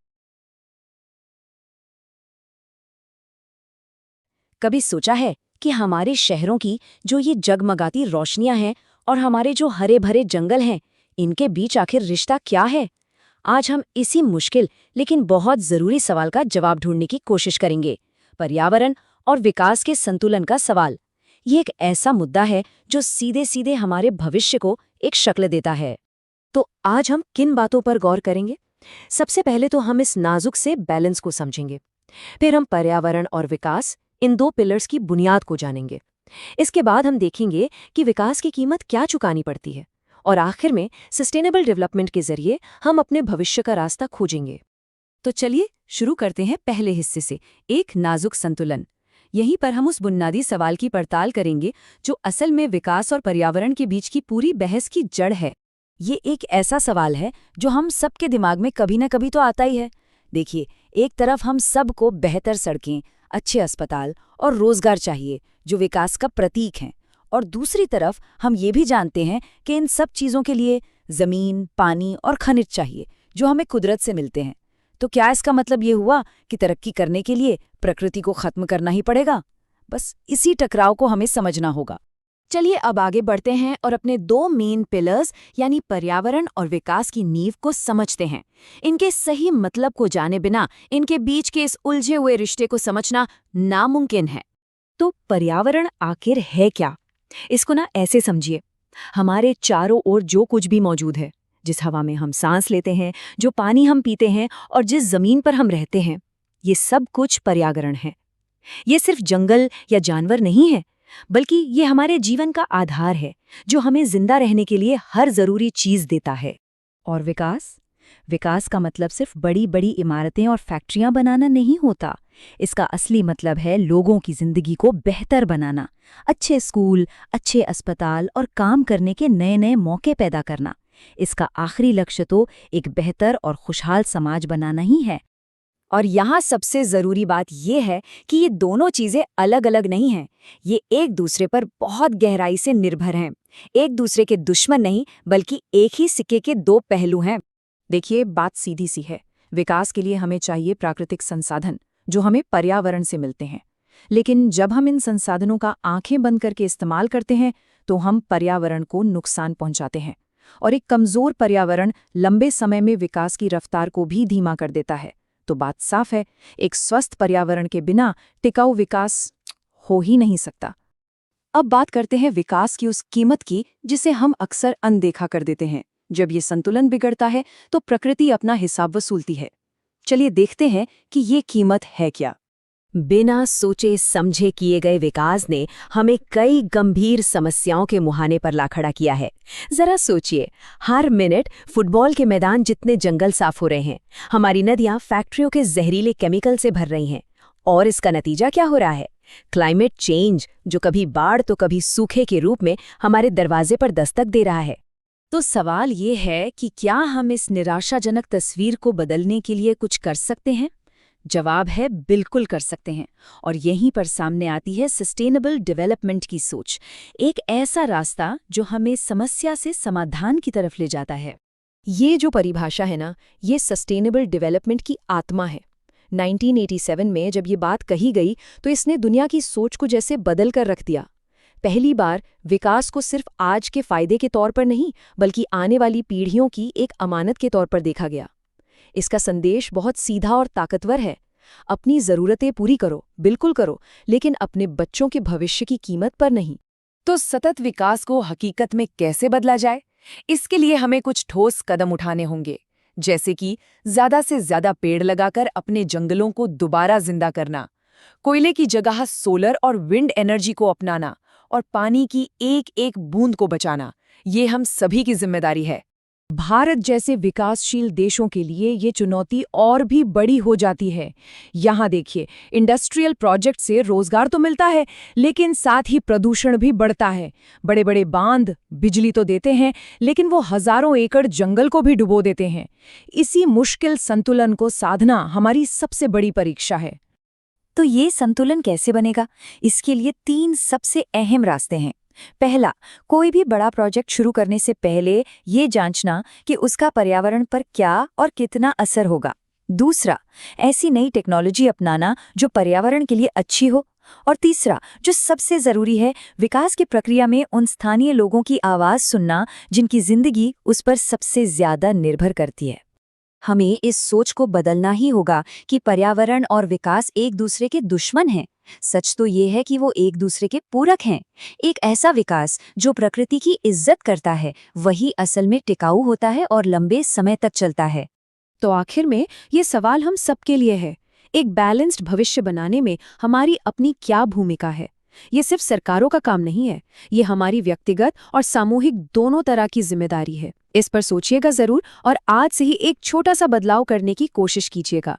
कभी सोचा है कि हमारे शहरों की जो ये जगमगाती रोशनियां हैं और हमारे जो हरे भरे जंगल हैं, इनके बीच आखिर रिश्ता क्या है? आज हम इसी मुश्किल लेकिन बहुत जरूरी सवाल का जवाब ढूंढने की कोशिश करेंगे। पर्यावरण और विकास के संतुलन का सवाल। ये एक ऐसा मुद्दा है जो सीधे सीधे हमारे भविष्य को एक शक्ल देता है। तो आज हम किन बातों पर गौर करेंगे? सबसे पहले तो हम इस नाजुक से बैलेंस को समझेंगे। फिर हम पर्यावरण और विकास, इन दो पिलर्स की बुनियाद को जानेंगे। इसके बाद हम देखेंगे कि विकास की कीमत क्या चुकानी पड़ती है, और आखिर में सस्टेनेबल डेवलपमेंट के जरिए हम अपने भविष्य का रास्ता खोजेंगे। तो चलिए शुरू करते हैं पहले हिस्से से, एक नाजुक संतुलन। यहीं पर हम उस बुनियादी सवाल की पड़ताल करेंगे जो असल में विकास और पर्यावरण के बीच की पूरी बहस की जड़ है। ये एक ऐसा सवाल है जो हम सबके दिमाग में कभी न कभी तो आता ही है। देखिए, एक तरफ हम सबको बेहतर सड़कें, अच्छे अस्पताल और रोजगार चाहिए जो विकास का प्रतीक हैं, और दूसरी तरफ हम ये भी जानते हैं कि इन सब चीज़ों के लिए ज़मीन, पानी और खनिज चाहिए जो हमें कुदरत से मिलते हैं। तो क्या इसका मतलब ये हुआ कि तरक्की करने के लिए प्रकृति को खत्म करना ही पड़ेगा? बस इसी टकराव को हमें समझना होगा। चलिए अब आगे बढ़ते हैं और अपने दो मेन पिलर्स यानी पर्यावरण और विकास की नींव को समझते हैं। इनके सही मतलब को जाने बिना इनके बीच के इस उलझे हुए रिश्ते को समझना नामुमकिन है। तो पर्यावरण आखिर है क्या? इसको ना ऐसे समझिए, हमारे चारों ओर जो कुछ भी मौजूद है, जिस हवा में हम सांस लेते हैं, जो पानी हम पीते हैं और जिस जमीन पर हम रहते हैं, ये सब कुछ पर्यावरण है। ये सिर्फ जंगल या जानवर नहीं है, बल्कि ये हमारे जीवन का आधार है जो हमें जिंदा रहने के लिए हर जरूरी चीज देता है। और विकास का मतलब सिर्फ बड़ी बड़ी इमारतें और फैक्ट्रियां बनाना नहीं होता। इसका असली मतलब है लोगों की जिंदगी को बेहतर बनाना, अच्छे स्कूल, अच्छे अस्पताल और काम करने के नए नए मौके पैदा करना। इसका आखिरी लक्ष्य तो एक बेहतर और खुशहाल समाज बनाना ही है। और यहाँ सबसे जरूरी बात यह है कि ये दोनों चीजें अलग अलग नहीं हैं। ये एक दूसरे पर बहुत गहराई से निर्भर हैं, एक दूसरे के दुश्मन नहीं, बल्कि एक ही सिक्के के दो पहलू हैं। देखिए, बात सीधी सी है। विकास के लिए हमें चाहिए प्राकृतिक संसाधन जो हमें पर्यावरण से मिलते हैं, लेकिन जब हम इन संसाधनों का आंखें बंद करके इस्तेमाल करते हैं तो हम पर्यावरण को नुकसान पहुंचाते हैं, और एक कमजोर पर्यावरण लंबे समय में विकास की रफ्तार को भी धीमा कर देता है। तो बात साफ है, एक स्वस्थ पर्यावरण के बिना टिकाऊ विकास हो ही नहीं सकता। अब बात करते हैं विकास की उस कीमत की जिसे हम अक्सर अनदेखा कर देते हैं। जब ये संतुलन बिगड़ता है तो प्रकृति अपना हिसाब वसूलती है। चलिए देखते हैं कि ये कीमत है क्या। बिना सोचे समझे किए गए विकास ने हमें कई गंभीर समस्याओं के मुहाने पर ला खड़ा किया है। जरा सोचिए, हर मिनट फुटबॉल के मैदान जितने जंगल साफ हो रहे हैं, हमारी नदियां फैक्ट्रियों के जहरीले केमिकल से भर रही हैं, और इसका नतीजा क्या हो रहा है? क्लाइमेट चेंज, जो कभी बाढ़ तो कभी सूखे के रूप में हमारे दरवाजे पर दस्तक दे रहा है। तो सवाल ये है कि क्या हम इस निराशाजनक तस्वीर को बदलने के लिए कुछ कर सकते हैं? जवाब है बिल्कुल कर सकते हैं। और यहीं पर सामने आती है सस्टेनेबल डेवलपमेंट की सोच, एक ऐसा रास्ता जो हमें समस्या से समाधान की तरफ ले जाता है। ये जो परिभाषा है ना, ये सस्टेनेबल डेवलपमेंट की आत्मा है। 1987 में जब ये बात कही गई तो इसने दुनिया की सोच को जैसे बदल कर रख दिया। पहली बार विकास को सिर्फ आज के फायदे के तौर पर नहीं, बल्कि आने वाली पीढ़ियों की एक अमानत के तौर पर देखा गया। इसका संदेश बहुत सीधा और ताकतवर है। अपनी ज़रूरतें पूरी करो, बिल्कुल करो, लेकिन अपने बच्चों के भविष्य की कीमत पर नहीं। तो सतत विकास को हकीकत में कैसे बदला जाए? इसके लिए हमें कुछ ठोस कदम उठाने होंगे, जैसे कि ज़्यादा से ज़्यादा पेड़ लगाकर अपने जंगलों को दोबारा जिंदा करना, कोयले की जगह सोलर और विंड एनर्जी को अपनाना, और पानी की एक एक बूंद को बचाना। ये हम सभी की जिम्मेदारी है। भारत जैसे विकासशील देशों के लिए ये चुनौती और भी बड़ी हो जाती है। यहाँ देखिए, इंडस्ट्रियल प्रोजेक्ट से रोजगार तो मिलता है, लेकिन साथ ही प्रदूषण भी बढ़ता है। बड़े बड़े बांध बिजली तो देते हैं, लेकिन वो हजारों एकड़ जंगल को भी डुबो देते हैं। इसी मुश्किल संतुलन को साधना हमारी सबसे बड़ी परीक्षा है। तो ये संतुलन कैसे बनेगा? इसके लिए 3 सबसे अहम रास्ते हैं। पहला, कोई भी बड़ा प्रोजेक्ट शुरू करने से पहले ये जांचना कि उसका पर्यावरण पर क्या और कितना असर होगा। दूसरा, ऐसी नई टेक्नोलॉजी अपनाना जो पर्यावरण के लिए अच्छी हो। और तीसरा, जो सबसे जरूरी है, विकास की प्रक्रिया में उन स्थानीय लोगों की आवाज सुनना जिनकी जिंदगी उस पर सबसे ज्यादा निर्भर करती है। हमें इस सोच को बदलना ही होगा कि पर्यावरण और विकास एक दूसरे के दुश्मन हैं। सच तो ये है कि वो एक दूसरे के पूरक हैं। एक ऐसा विकास जो प्रकृति की इज्जत करता है, वही असल में टिकाऊ होता है और लंबे समय तक चलता है। तो आखिर में ये सवाल हम सबके लिए है। एक बैलेंस्ड भविष्य बनाने में हमारी अपनी क्या भूमिका है? ये सिर्फ सरकारों का काम नहीं है, ये हमारी व्यक्तिगत और सामूहिक दोनों तरह की जिम्मेदारी है। इस पर सोचिएगा जरूर और आज से ही एक छोटा सा बदलाव करने की कोशिश कीजिएगा।